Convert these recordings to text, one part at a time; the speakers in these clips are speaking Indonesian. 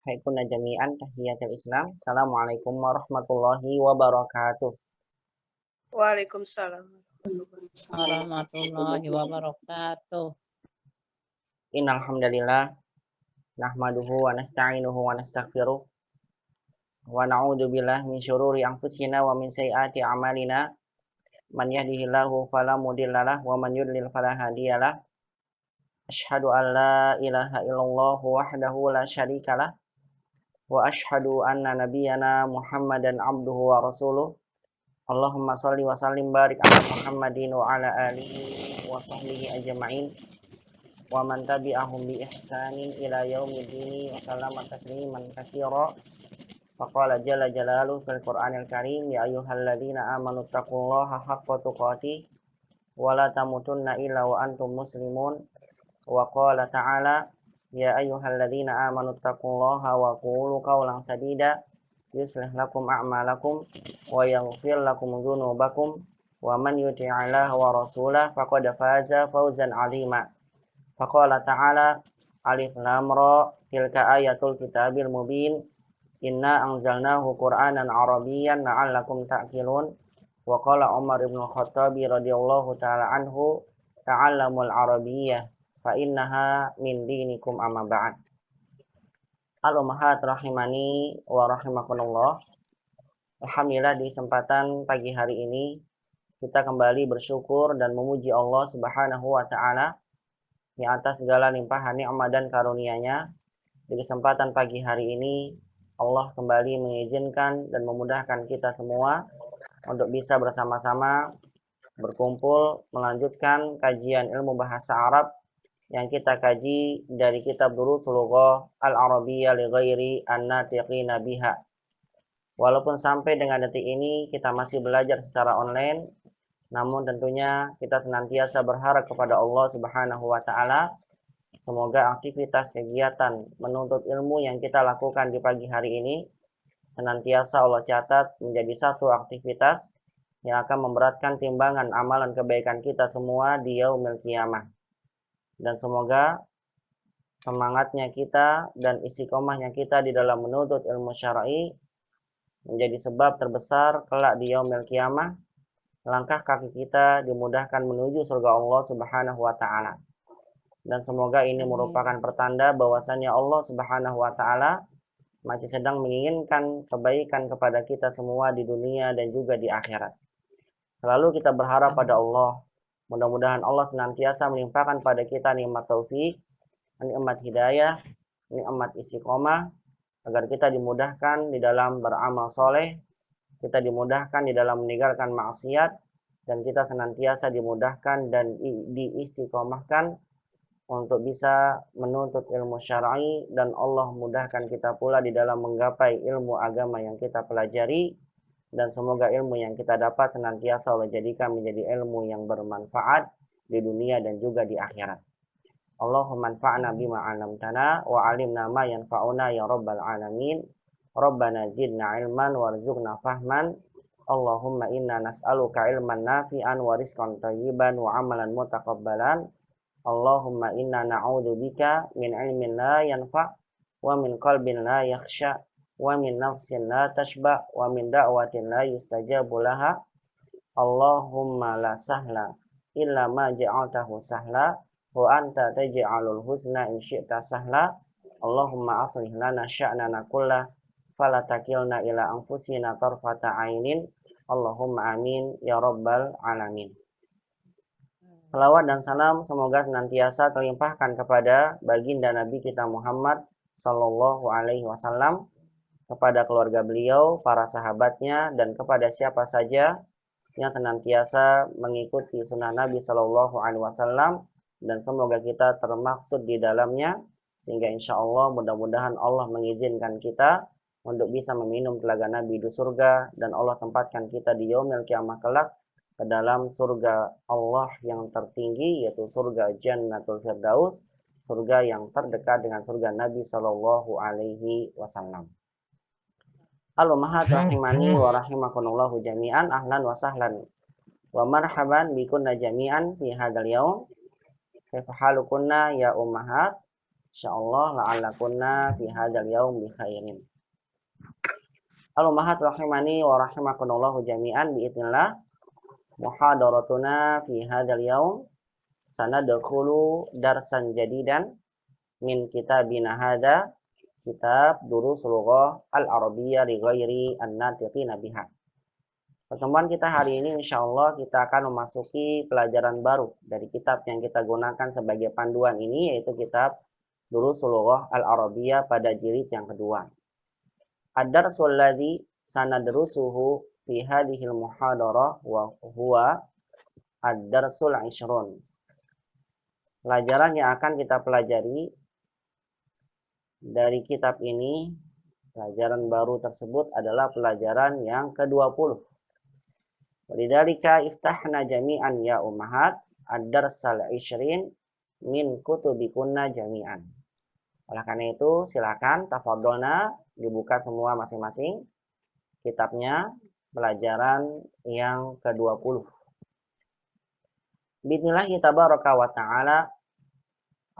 Haikunna jami'an tahiyatul Islam. Assalamualaikum warahmatullahi wabarakatuh. Waalaikumsalam. Warahmatullahi wabarakatuh. Innal hamdalillah nahmaduhu wa nasta'inuhu wa nastaghfiruh wa na'udzu billahi min syururi anfusina wa min sayyiati a'malina. Man yahdihillahu fala mudhillalah wa man yudlil fala hadiyalah. Asyhadu an la ilaha illallah wahdahu la syarikalah wa asyhadu anna nabiyyana Muhammadan abduhu wa rasuluh. Allahumma shalli wa sallim barik ala Muhammadin wa ala alihi wa sahbihi ajma'in wa man tabi'ahum bi ihsanin ila yaumiddin wa sallama tasliman katsira. Faqala jalla jalaluhu fil Qur'anil Karim, ya ayyuhalladzina amanu taqullaha haqqa tuqatih wa la tamutunna illa wa antum muslimun. Wa qala ta'ala, ya ayyuhalladzina amanu taqullaha wa qulu qawlan sadida yuslih lakum a'malakum wa yaghfir lakum dzunubakum wa man yuti'illaha wa rasulahu faqad faza fawzan 'azima. Faqala ta'ala, alif lam ra tilka ayatul kitabil mubin inna anzalnahu qur'anan arabiyyan la'allakum ta'qilun. Wa qala Umar ibn Khattab radhiyallahu ta'ala anhu, ta'allamul arabiyyah fa innaha min dinikum amma ba'd. Al-ummahat rahimani wa rahimakumullah. Alhamdulillah, di kesempatan pagi hari ini kita kembali bersyukur dan memuji Allah Subhanahu wa taala di atas segala limpahan nikmat dan karunia-Nya. Di kesempatan pagi hari ini Allah kembali mengizinkan dan memudahkan kita semua untuk bisa bersama-sama berkumpul melanjutkan kajian ilmu bahasa Arab yang kita kaji dari kitab Durusul Lughah Al-Arabiyyah li ghairi an-natiqina biha. Walaupun sampai dengan detik ini kita masih belajar secara online, namun tentunya kita senantiasa berharap kepada Allah Subhanahu wa taala semoga aktivitas kegiatan menuntut ilmu yang kita lakukan di pagi hari ini senantiasa Allah catat menjadi satu aktivitas yang akan memberatkan timbangan amalan kebaikan kita semua di yaumil qiyamah. Dan semoga semangatnya kita dan istiqomahnya kita di dalam menuntut ilmu syar'i menjadi sebab terbesar kelak di yaumil qiyamah langkah kaki kita dimudahkan menuju surga Allah Subhanahu wa taala. Dan semoga ini merupakan pertanda bahwasannya Allah Subhanahu wa taala masih sedang menginginkan kebaikan kepada kita semua di dunia dan juga di akhirat. Selalu kita berharap pada Allah, mudah-mudahan Allah senantiasa melimpahkan pada kita nikmat taufik, nikmat hidayah, nikmat istiqomah, agar kita dimudahkan di dalam beramal soleh, kita dimudahkan di dalam meninggalkan maksiat, dan kita senantiasa dimudahkan dan diistiqomahkan untuk bisa menuntut ilmu syar'i, dan Allah mudahkan kita pula di dalam menggapai ilmu agama yang kita pelajari, dan semoga ilmu yang kita dapat senantiasa Allah jadikan menjadi ilmu yang bermanfaat di dunia dan juga di akhirat. Allahumma anfa'na bima 'allamtana wa 'allimna ma yanfa'una ya rabbal alamin. Rabbana zidna ilman warzuqna fahman. Allahumma inna nas'aluka ilman nafi'an wa rizqan thayyiban wa amalan mutaqabbalan. Allahumma inna na'udzubika min ilmin la yanfa' wa min qalbin la yakhsha' wa min nafsin la tashba' wa min da'watin la yustajabu laha. Allahumma la sahla illa ma ja'altahu sahla wa anta taj'alul husna in syi'ta sahla. Allahumma aslih lana sya'nana kullah fala takilna ila anfusina tarfata ainin. Allahumma amin ya rabbal alamin. Salawat dan salam semoga senantiasa terlimpahkan kepada baginda Nabi kita Muhammad sallallahu alaihi wasallam, kepada keluarga beliau, para sahabatnya, dan kepada siapa saja yang senantiasa mengikuti sunnah Nabi sallallahu alaihi wasallam, dan semoga kita termaksud di dalamnya, sehingga insya Allah mudah-mudahan Allah mengizinkan kita untuk bisa meminum telaga Nabi di surga, dan Allah tempatkan kita di yaumil qiyamah kelak ke dalam surga Allah yang tertinggi, yaitu surga Jannatul Firdaus, surga yang terdekat dengan surga Nabi sallallahu alaihi wasallam. Al-ummahat rahimani wa rahimakumullahu jami'an, ahlan wa sahlan wa marhaban bikunna jami'an fi hadzal yaum. Kaifa halukunna ya ummahat? Insyaallah la'alla kunna fi hadzal yaum bi khairin. Al-ummahat rahimani wa rahimakumullah jami'an biidznillah. Muhadaratuna fi hadzal yaum sanadkhulu darsan jadidan min kitabina hadza, kitab Durusul Lughah Al-Arabiyyah li ghairi an-natiqina biha. Pertemuan kita hari ini insyaallah kita akan memasuki pelajaran baru dari kitab yang kita gunakan sebagai panduan ini, yaitu kitab Durusul Lughah Al-Arabiyyah pada jilid yang kedua. Ad-darsul ladzi sanadrusuhu fi hadhil muhadarah wa huwa ad-darsul 'ishrun. Pelajaran yang akan kita pelajari dari kitab ini, pelajaran baru tersebut adalah pelajaran yang ke-20. Lidzalika iftahna jami'an ya ummahat ad-darsal 'ishrin min kutubikunna jami'an. Oleh karena itu, silakan tafadholna dibuka semua masing-masing kitabnya, pelajaran yang ke-20. Bismillahi tabaraka wa ta'ala,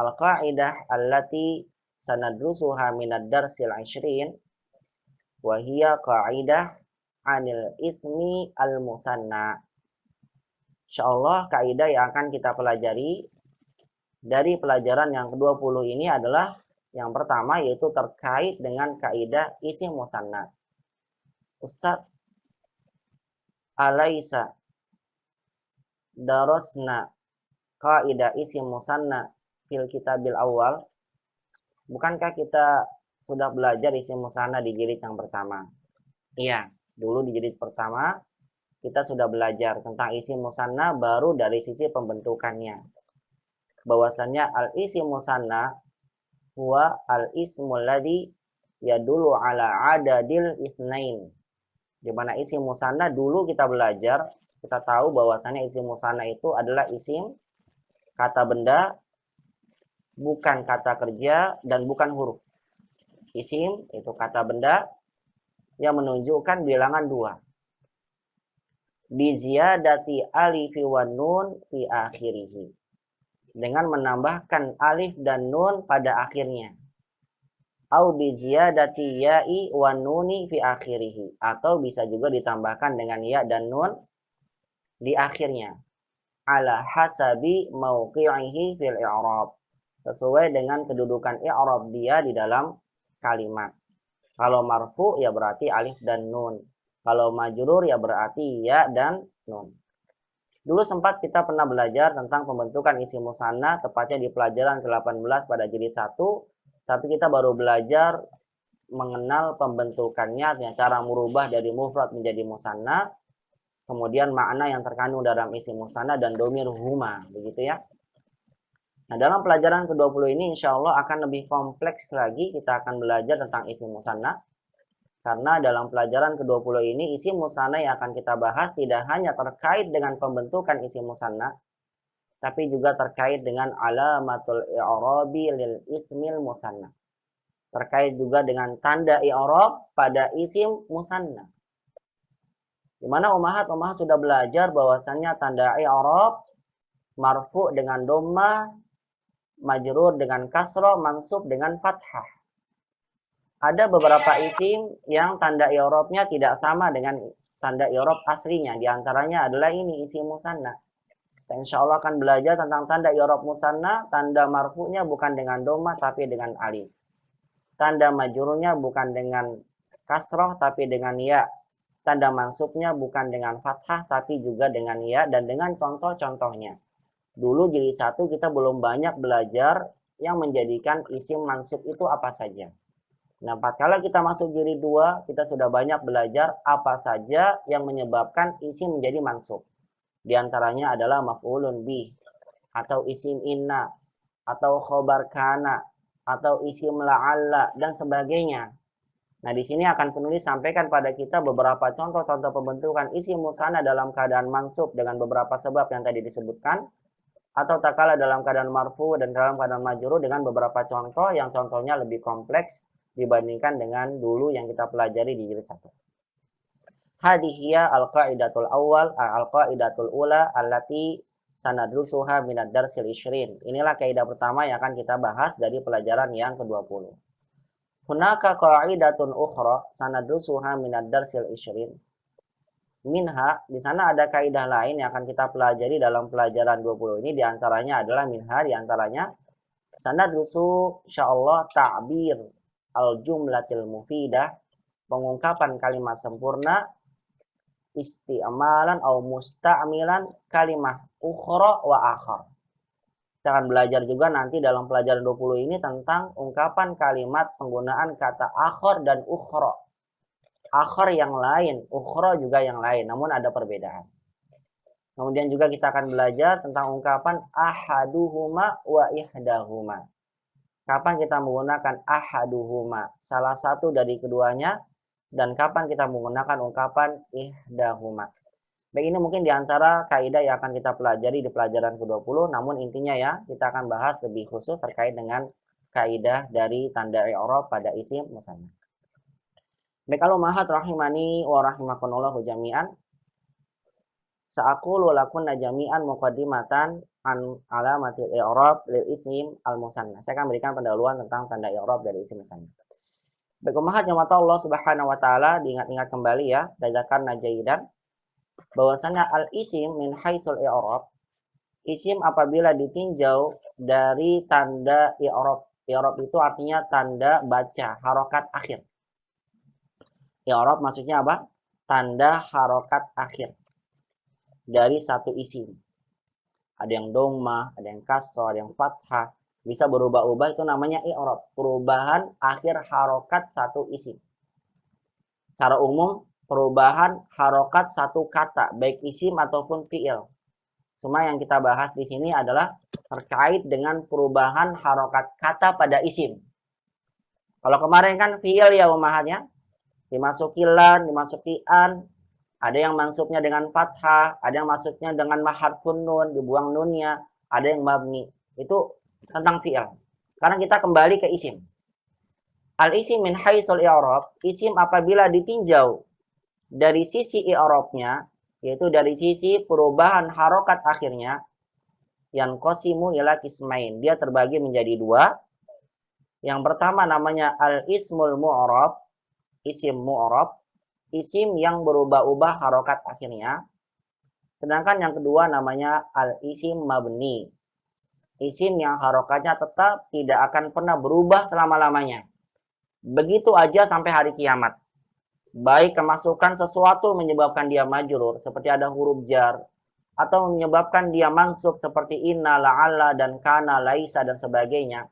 al-qa'idah allati sanadrusuha minad darsil 'ishrin wa hiya qa'idah anil ismi al-musanna. Insyaallah kaidah yang akan kita pelajari dari pelajaran yang ke-20 ini adalah yang pertama, yaitu terkait dengan kaidah isim musanna. Ustadz, alaisa darasna kaidah isim musanna fil kitabil awal? Bukankah kita sudah belajar isim musanna di jilid yang pertama? Iya, dulu di jilid pertama kita sudah belajar tentang isim musanna baru dari sisi pembentukannya. Bahwasannya al-isim musanna huwa al-ismul ladzi yadullu ala adadil itsnain. Di mana isim musanna dulu kita belajar, kita tahu bahwasannya isim musanna itu adalah isim kata benda, bukan kata kerja dan bukan huruf. Isim itu kata benda yang menunjukkan bilangan 2. Bi ziyadati alifi wan nun fi akhirih. Dengan menambahkan alif dan nun pada akhirnya. Au bi ziyadati ya'i wan nuni fi akhirih. Atau bisa juga ditambahkan dengan ya dan nun di akhirnya. Ala hasabi mauqi'ihi fil i'rab. Sesuai dengan kedudukan i'rab dia di dalam kalimat. Kalau marfu ya berarti alif dan nun. Kalau majrur ya berarti ya dan nun. Dulu sempat kita pernah belajar tentang pembentukan isim musanna, tepatnya di pelajaran ke-18 pada jilid 1. Tapi kita baru belajar mengenal pembentukannya, cara merubah dari mufrad menjadi musanna. Kemudian makna yang terkandung dalam isim musanna dan domir huma, begitu ya. Nah, dalam pelajaran ke-20 ini insya Allah akan lebih kompleks lagi, kita akan belajar tentang isim musanna. Karena dalam pelajaran ke-20 ini isim musanna yang akan kita bahas tidak hanya terkait dengan pembentukan isim musanna, tapi juga terkait dengan alamatul i'rabi lil ismil musanna. Terkait juga dengan tanda i'rab pada isim musanna. Di mana ummahat sudah belajar bahwasannya tanda i'rab marfu dengan dhammah, majrur dengan kasrah, mansub dengan fathah. Ada beberapa isim yang tanda i'rabnya tidak sama dengan tanda i'rab aslinya. Di antaranya adalah ini isim musanna. Kita insyaallah akan belajar tentang tanda i'rab musanna. Tanda marfu'nya bukan dengan dhammah tapi dengan alif. Tanda majrurnya bukan dengan kasrah tapi dengan ya. Tanda mansubnya bukan dengan fathah tapi juga dengan ya, dan dengan contoh-contohnya. Dulu jilid 1 kita belum banyak belajar yang menjadikan isim mansub itu apa saja. Nah, kala kita masuk jilid 2, kita sudah banyak belajar apa saja yang menyebabkan isim menjadi mansub. Di antaranya adalah maf'ulun bih, atau isim inna, atau khobar kana, atau isim la'alla, dan sebagainya. Nah, di sini akan penulis sampaikan pada kita beberapa contoh-contoh pembentukan isim musanna dalam keadaan mansub dengan beberapa sebab yang tadi disebutkan, atau tak kala dalam keadaan marfu dan dalam keadaan majrur dengan beberapa contoh yang contohnya lebih kompleks dibandingkan dengan dulu yang kita pelajari di jilid 1. Hadhihi al-qaidatul awal, al-qaidatul ula allati sanadrusuha minad darsil ishrin. Inilah kaidah pertama yang akan kita bahas dari pelajaran yang ke-20. Hunaka qa'idatun ukhra sanadrusuha minad darsil ishrin. Minha, di sana ada kaidah lain yang akan kita pelajari dalam pelajaran 20 ini, diantaranya adalah minha, diantaranya sanadrusu insyaallah ta'bir al-jumlatil mufidah, pengungkapan kalimat sempurna, isti'malan atau musta'milan kalimah ukhra wa akhar. Kita akan belajar juga nanti dalam pelajaran 20 ini tentang ungkapan kalimat penggunaan kata akhar dan ukhra. Akhar yang lain, ukhra juga yang lain, namun ada perbedaan. Kemudian juga kita akan belajar tentang ungkapan ahaduhuma wa ihdahuma. Kapan kita menggunakan ahaduhuma, salah satu dari keduanya, dan kapan kita menggunakan ungkapan ihdahuma. Baik, ini mungkin diantara kaidah yang akan kita pelajari di pelajaran ke-20, namun intinya ya, kita akan bahas lebih khusus terkait dengan kaidah dari tanda i'rab pada isim musanna. Baik, kalau mahat rahimani wa rahimakumullahu jami'an, sa'aqulu lakunna jami'an muqaddimatan an alamatil i'rab lil isim al musanna. Saya akan berikan pendahuluan tentang tanda i'rab dari isim musanna. Baik, umahat yang mata Allah Subhanahu wa taala, diingat-ingat kembali ya, dadakan najaidan, bahwasanya al-isim min haitsul i'rab, isim apabila ditinjau dari tanda i'rab. I'rab itu artinya tanda baca, harokat akhir. I'rab maksudnya apa? Tanda harokat akhir dari satu isim. Ada yang dhamma, ada yang kasrah, ada yang fathah, bisa berubah-ubah, itu namanya i'rab, perubahan akhir harokat satu isim. Secara umum perubahan harokat satu kata, baik isim ataupun fi'il. Semua yang kita bahas di sini adalah terkait dengan perubahan harokat kata pada isim. Kalau kemarin kan fi'il ya umahannya, dimasuki lan, dimasuki an, ada yang mansubnya dengan fathah, ada yang maksudnya dengan mahadfun nun, dibuang nunnya, ada yang mabni. Itu tentang fi'il. Sekarang kita kembali ke isim. Al-isim min haitsul i'rab, isim apabila ditinjau dari sisi i'rabnya, yaitu dari sisi perubahan harokat akhirnya, yang qasimu ila qismain, dia terbagi menjadi dua. Yang pertama namanya al-ismul mu'rab, isim mu'rab, isim yang berubah-ubah harokat akhirnya. Sedangkan yang kedua namanya al-isim mabni, isim yang harokatnya tetap tidak akan pernah berubah selama-lamanya, begitu aja sampai hari kiamat. Baik kemasukan sesuatu menyebabkan dia majrur, seperti ada huruf jar, atau menyebabkan dia mansub seperti inna, la'alla, dan kana, laisa, dan sebagainya.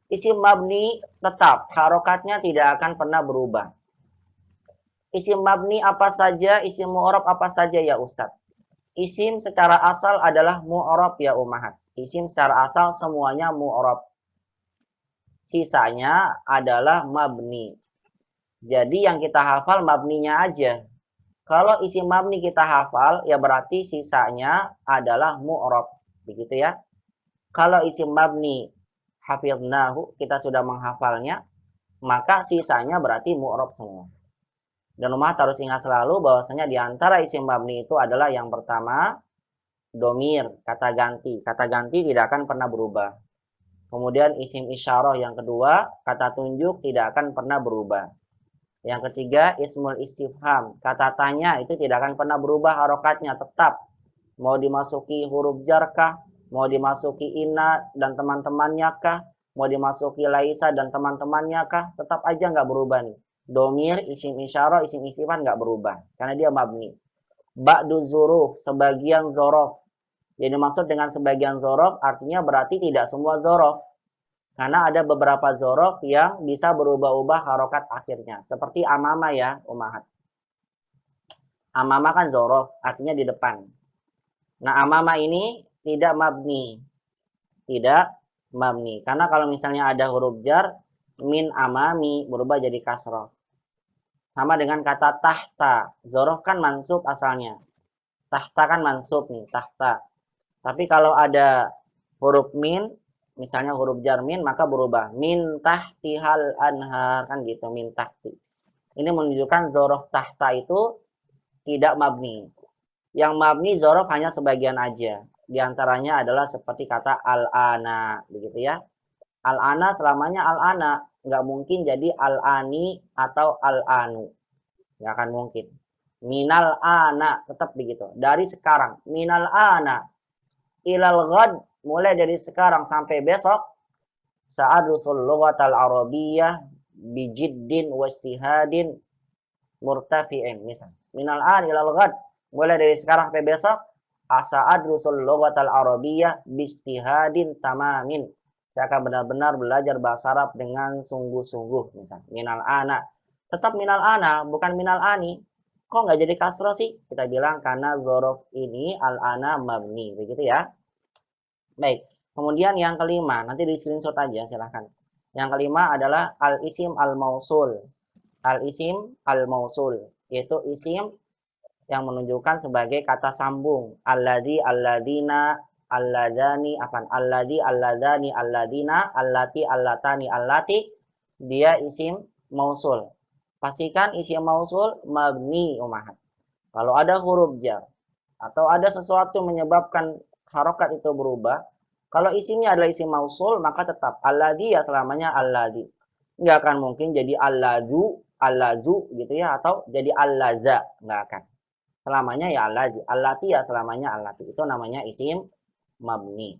Isim mabni tetap, harokatnya tidak akan pernah berubah. Isim mabni apa saja, isim mu'rab apa saja ya Ustadz? Isim secara asal adalah mu'rab ya umahat. Isim secara asal semuanya mu'rab. Sisanya adalah mabni. Jadi yang kita hafal mabninya aja. Kalau isim mabni kita hafal, ya berarti sisanya adalah mu'rab. Begitu ya. Kalau isim mabni hafidnahu, kita sudah menghafalnya, maka sisanya berarti mu'rab semua. Dan umat harus ingat selalu bahwasanya di antara isim mabni itu adalah yang pertama, domir, kata ganti. Kata ganti tidak akan pernah berubah. Kemudian isim isyarah yang kedua, kata tunjuk tidak akan pernah berubah. Yang ketiga, ismul istifham, kata tanya itu tidak akan pernah berubah harokatnya, tetap. Mau dimasuki huruf jar kah, mau dimasuki inna dan teman-temannya kah, mau dimasuki laisa dan teman-temannya kah, tetap aja nggak berubah nih. Domir, isim isyarah, isim istifham nggak berubah, karena dia mabni. Ba'du zuruf, sebagian zorof. Jadi maksud dengan sebagian zorof, artinya berarti tidak semua zorof. Karena ada beberapa zorof yang bisa berubah-ubah harokat akhirnya. Seperti amama ya, umahat. Amama kan zorof, artinya di depan. Nah, amama ini tidak mabni. Tidak mabni. Karena kalau misalnya ada huruf jar, min amami, berubah jadi kasroh. Sama dengan kata tahta. Zorof kan mansub asalnya. Tahta kan mansub nih, tahta. Tapi kalau ada huruf min, misalnya huruf jar min, maka berubah min tahtihal anhar, kan gitu, min tahti. Ini menunjukkan zorof tahta itu tidak mabni. Yang mabni zorof hanya sebagian aja. Di antaranya adalah seperti kata al-ana, begitu ya. Al-ana selamanya al-ana, nggak mungkin jadi al-ani atau al-anu. Nggak akan mungkin. Minal ana, tetap begitu. Dari sekarang, minal ana ilal ghad, mulai dari sekarang sampai besok, saat rusul lughatal arabiyyah bijiddin wa istihadin murtafi'in. Misal, minal an ilal ghad, mulai dari sekarang sampai besok, saat rusul lughatal arabiyyah bistihadin tamamin. Saya akan benar-benar belajar bahasa Arab dengan sungguh-sungguh. Misal, minal ana. Tetap minal ana, bukan minal ani. Kok nggak jadi kasroh sih? Kita bilang karena zorof ini al-ana mabni. Begitu ya. Baik. Kemudian yang kelima, nanti di screenshot aja silahkan. Yang kelima adalah al-isim al-mausul. Al-isim al-mausul. Yaitu isim yang menunjukkan sebagai kata sambung. Alladzi, alladina, alladani, alladzi, alladani, alladina, allati, allatani, allati. Dia isim mausul. Pastikan isim mausul mabni umahat. Kalau ada huruf jar atau ada sesuatu menyebabkan harokat itu berubah, kalau isimnya adalah isim mausul, maka tetap alladzi ya selamanya alladzi. Nggak akan mungkin jadi alladzu, alladzu gitu ya, atau jadi allaza, nggak akan. Selamanya ya allazi, allati ya selamanya allati. Itu namanya isim mabni.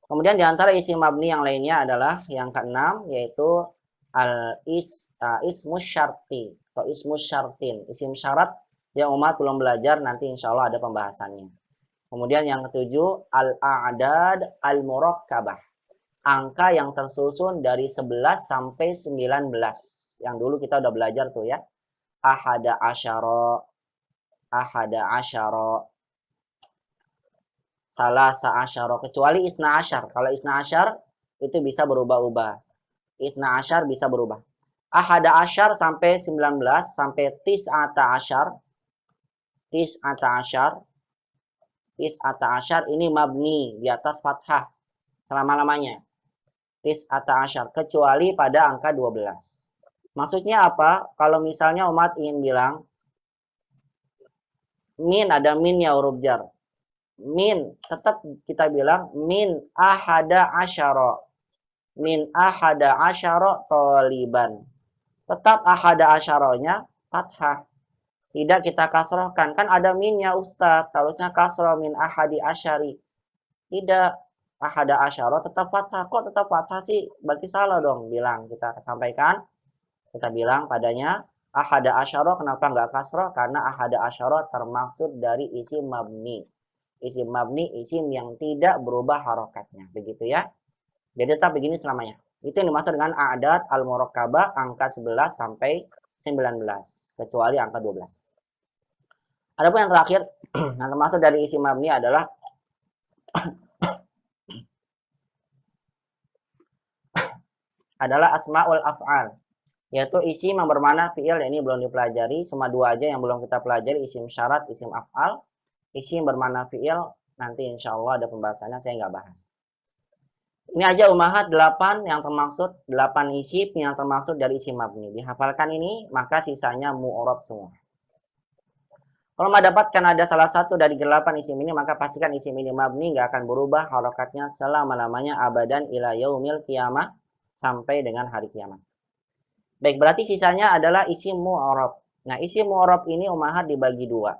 Kemudian diantara isim mabni yang lainnya adalah yang keenam, yaitu ismus syarti atau ismus syartin, isim syarat yang umat belum belajar, nanti insya Allah ada pembahasannya. Kemudian yang ketujuh, al-a'dad al-murakkabah, angka yang tersusun dari 11 sampai 19. Yang dulu kita udah belajar tuh ya. Ahada asyara, ahada asyara, salasa asyara, kecuali isna asyar. Kalau isna asyar itu bisa berubah-ubah. Isna asyar bisa berubah. Ahada asyar sampai 19, sampai tis'ata asyar. Tis'ata asyar. Tis'ata asyar ini mabni di atas fathah selama-lamanya. Tis'ata asyar, kecuali pada angka 12. Maksudnya apa? Kalau misalnya umat ingin bilang min, ada minnya huruf jar. Min, tetap kita bilang min ahada asyara. Min ahada asyara toliban. Tetap ahada asyaronya fathah. Tidak kita kasrohkan. Kan ada minnya Ustaz. Harusnya kasroh min ahadi asyari. Tidak. Ahada asyara tetap fathah. Kok tetap fathah sih? Berarti salah dong bilang. Kita sampaikan. Kita bilang padanya ahada asyara, kenapa nggak kasroh? Karena ahada asyara termaksud dari isim mabni. Isim mabni, isim yang tidak berubah harokatnya. Begitu ya. Jadi tetap begini selamanya. Itu yang dimaksud dengan a'dad al-murakkabah, angka 11 sampai 19. Kecuali angka 12. Adapun yang terakhir, yang termasuk dari isim mabni adalah asma'ul af'al. Yaitu isim yang bermakna fi'il, ini belum dipelajari. Cuma dua aja yang belum kita pelajari, isim syarat, isim af'al. Isim bermakna fi'il, nanti insya Allah ada pembahasannya, saya nggak bahas. Ini aja umahat 8 yang termaksud, 8 isim yang termaksud dari isim mabni. Dihafalkan ini, maka sisanya mu'rab semua. Kalau mendapatkan ada salah satu dari 8 isim ini, maka pastikan isim ini mabni, nggak akan berubah harokatnya selama-lamanya abadan ila yaumil qiyamah, sampai dengan hari kiamat. Baik, berarti sisanya adalah isim mu'rab. Nah, isim mu'rab ini umahat dibagi dua.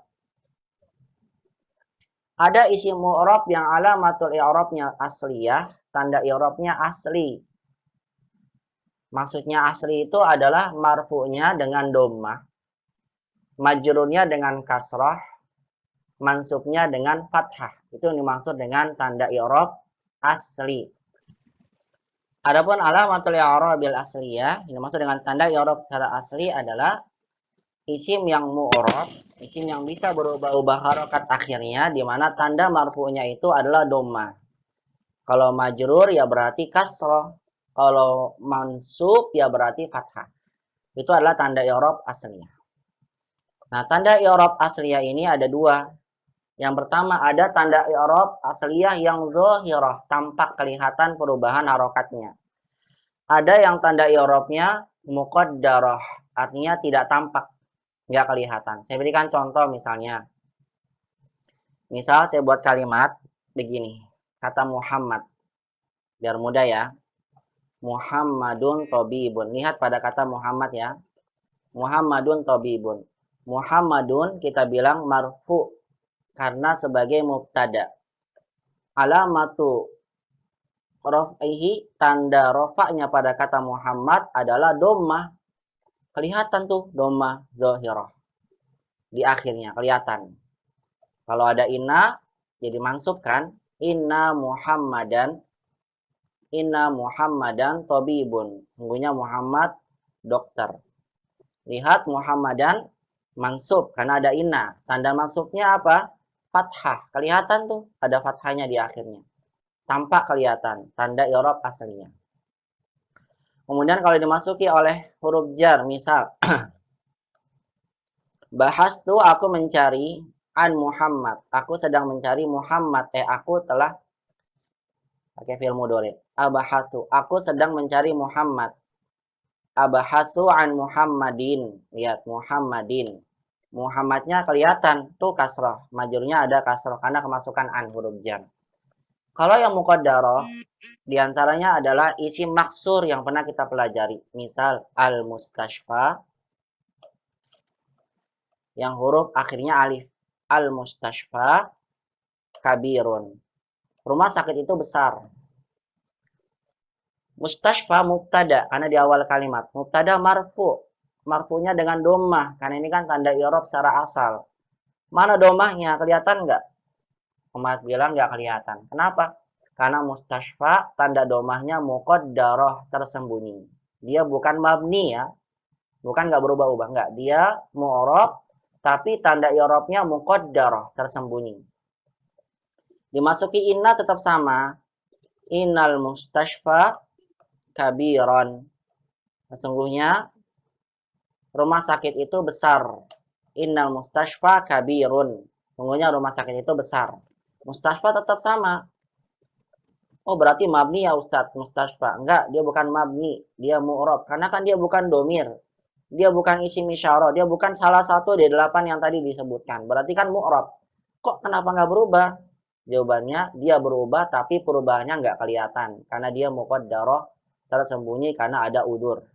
Ada isim mu'rab yang alamatul i'rabnya asliyah, tanda i'rabnya asli. Maksudnya asli itu adalah marfu'nya dengan dhammah, majrurnya dengan kasrah, mansubnya dengan fathah. Itu yang dimaksud dengan tanda i'rab asli. Adapun alamatul i'rabil asliyah, yang dimaksud dengan tanda i'rab secara asli adalah isim yang mu'rab, isim yang bisa berubah-ubah harokat akhirnya, di mana tanda marfu'nya itu adalah dhammah. Kalau majrur ya berarti kasrah, kalau mansub ya berarti fathah. Itu adalah tanda i'rab asliyah. Nah, tanda i'rab asliyah ini ada dua. Yang pertama ada tanda i'rab asliyah yang zahirah, tampak kelihatan perubahan harokatnya. Ada yang tanda i'rabnya muqaddarah, artinya tidak tampak, nggak kelihatan. Saya berikan contoh misalnya. Misal saya buat kalimat, begini. Kata Muhammad. Biar mudah ya. Muhammadun tobibun. Lihat pada kata Muhammad ya. Muhammadun tobibun. Muhammadun kita bilang marfu karena sebagai mubtada. Alamatu rof'ihi, tanda rofaknya pada kata Muhammad adalah dommah. Kelihatan tuh dommah zahirah. Di akhirnya kelihatan. Kalau ada inna jadi mansub kan? Inna Muhammadan tobibun. Sungguhnya Muhammad dokter. Lihat Muhammadan mansub karena ada inna. Tanda mansubnya apa? Fathah. Kelihatan tuh ada fathahnya di akhirnya. Tampak kelihatan tanda i'rab aslinya. Kemudian kalau dimasuki oleh huruf jar, misal bahas tuh aku mencari an Muhammad. Aku sedang mencari Muhammad. Aku telah pakai fi'il mudhari. Abahasu. Aku sedang mencari Muhammad. Abahasu an Muhammadin. Lihat Muhammadin. Muhammadnya kelihatan tuh kasrah. Majurnya ada kasrah karena kemasukan an huruf jar. Kalau yang muqaddarah diantaranya adalah isim maksur yang pernah kita pelajari. Misal al-mustashfa yang huruf akhirnya alif. Al-mustashfa kabirun. Rumah sakit itu besar. Mustashfa mubtada karena di awal kalimat. Mubtada marfu. Marfunya dengan domah karena ini kan tanda i'rab secara asal. Mana domahnya? Kelihatan nggak? Umat bilang nggak kelihatan. Kenapa? Karena mustashfa tanda domahnya muqaddarah, tersembunyi. Dia bukan mabni ya. Bukan nggak berubah-ubah. Nggak. Dia mu'rab tapi tanda i'rabnya muqaddarah, tersembunyi. Dimasuki inna tetap sama. Innal mustashfa kabiron. Sesungguhnya rumah sakit itu besar. Innal mustashfa kabirun. Sesungguhnya rumah sakit itu besar. Mustashfa tetap sama. Oh berarti mabni ya Ustadz mustashfa. Enggak, dia bukan mabni. Dia mu'rab. Karena kan dia bukan domir. Dia bukan isim isyarah. Dia bukan salah satu dari 8 yang tadi disebutkan. Berarti kan mu'rab. Kok kenapa nggak berubah? Jawabannya dia berubah tapi perubahannya nggak kelihatan. Karena dia muqaddarah, tersembunyi karena ada udur.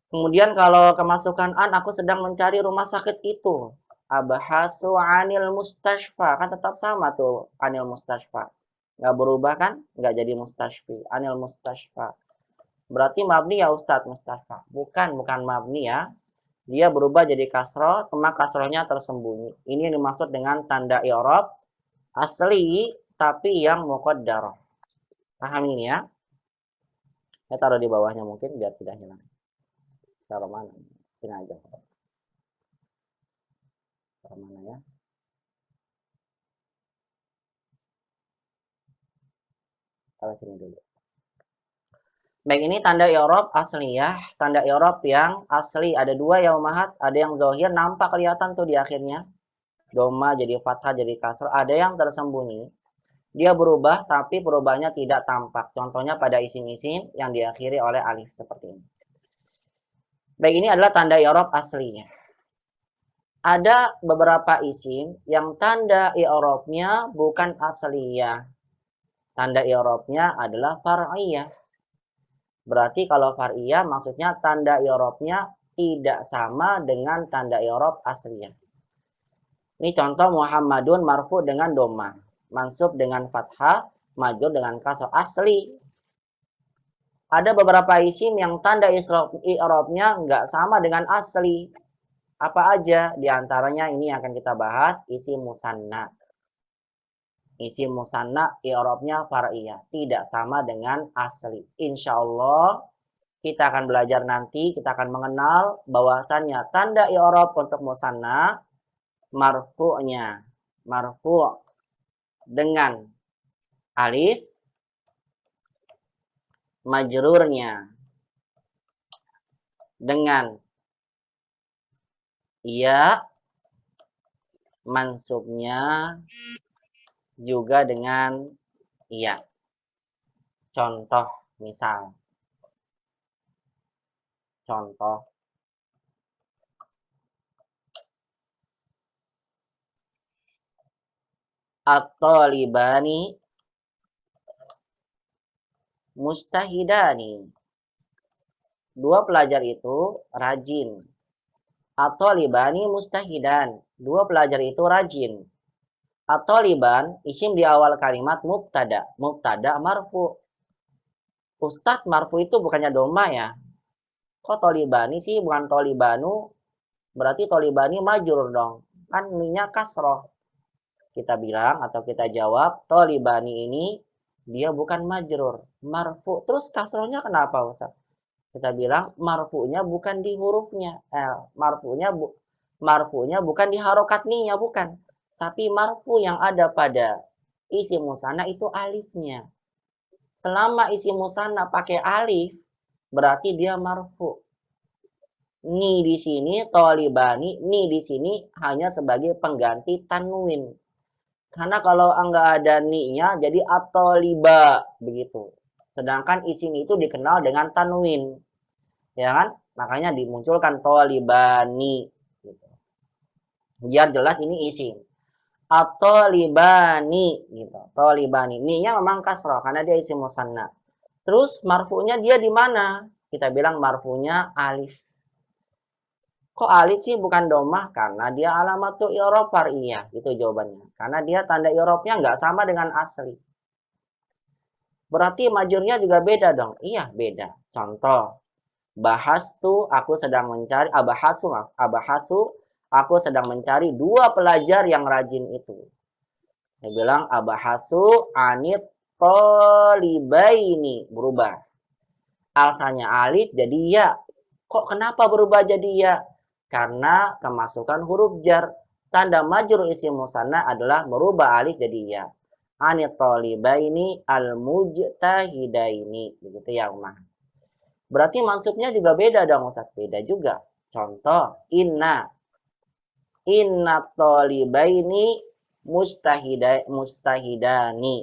Kemudian kalau kemasukan an, aku sedang mencari rumah sakit itu. Abahasu anil mustashfa. Kan tetap sama tuh anil mustashfa. Nggak berubah kan? Nggak jadi mustashfi. Anil mustashfa. Berarti mabni ya Ustadz mustashfa. Bukan mabni ya. Dia berubah jadi kasroh, cuma kasrohnya tersembunyi. Ini yang dimaksud dengan tanda i'rab asli, tapi yang muqaddarah. Paham ini ya? Saya taruh di bawahnya mungkin biar tidak hilang. Taruh mana? Sini aja. Taruh mana ya? Taruh sini dulu. Baik, ini tanda i'rab asliyah. Tanda i'rab yang asli. Ada dua ya umahat. Ada yang zahir, nampak kelihatan tuh di akhirnya. Doma jadi fathah jadi kasrah. Ada yang tersembunyi. Dia berubah, tapi perubahannya tidak tampak. Contohnya pada isim-isim yang diakhiri oleh alif seperti ini. Baik, ini adalah tanda i'rab aslinya. Ada beberapa isim yang tanda i'rabnya bukan asliyah. Tanda i'rabnya adalah far'iyah. Berarti kalau far'iyah maksudnya tanda i'rabnya tidak sama dengan tanda i'rab asliyah. Ini contoh Muhammadun marfu dengan doma, mansub dengan fathah, majrur dengan kasrah asli. Ada beberapa isim yang tanda i'rabnya nggak sama dengan asli. Apa aja? Di antaranya ini akan kita bahas isim musanna. Isim musanna i'rabnya far'iyah, tidak sama dengan asli. Insya Allah kita akan belajar nanti, kita akan mengenal bahwasannya tanda i'rab untuk musanna marfu'nya marfu' dengan alif, majrurnya dengan ya, mansubnya juga dengan ya. Contoh misal. Contoh. At-talibani mustahidani. Dua pelajar itu rajin. At-talibani mustahidan. Dua pelajar itu rajin. At-taliban isim di awal kalimat mubtada. Mubtada marfu. Ustadz marfu itu bukannya doma ya? Kok tolibani sih bukan tolibanu? Berarti tolibani majrur dong. Kan ininya kasroh. Kita bilang atau kita jawab, tolibani ini dia bukan majrur, marfu. Terus kasrohnya kenapa Ustaz? Kita bilang marfunya bukan di hurufnya. Marfunya bukan di harokat ninya, bukan. Tapi marfu yang ada pada isim musanna itu alifnya. Selama isim musanna pakai alif, berarti dia marfu. Ni di sini tolibani, ni di sini hanya sebagai pengganti tanwin. Karena kalau enggak ada ni-nya jadi atoliba begitu. Sedangkan isim itu dikenal dengan tanwin. Ya kan? Makanya dimunculkan tolibani gitu. Biar jelas ini isim. Atolibani gitu. Tolibani. Ni-nya memang kasrah karena dia isim musanna. Terus marfunya dia di mana? Kita bilang marfunya alif. Kok alif sih bukan domah? Karena dia alamatu i'rab far'iyah. Itu jawabannya. Karena dia tanda i'rabnya nggak sama dengan asli. Berarti majurnya juga beda dong. Iya, beda. Contoh. Bahas tuh aku sedang mencari. Abahasu. Aku sedang mencari dua pelajar yang rajin itu. Saya bilang abahasu anit tolibaini. Berubah. Alsanya alif jadi ya. Kok kenapa berubah jadi ya? Karena kemasukan huruf jar. Tanda majrur isim musanna adalah merubah alif jadi ya. Anit tolibaini al-mujtahidaini. Begitu ya Umar. Berarti mansubnya juga beda dong Ustaz. Beda juga. Contoh, inna tolibaini mustahidani.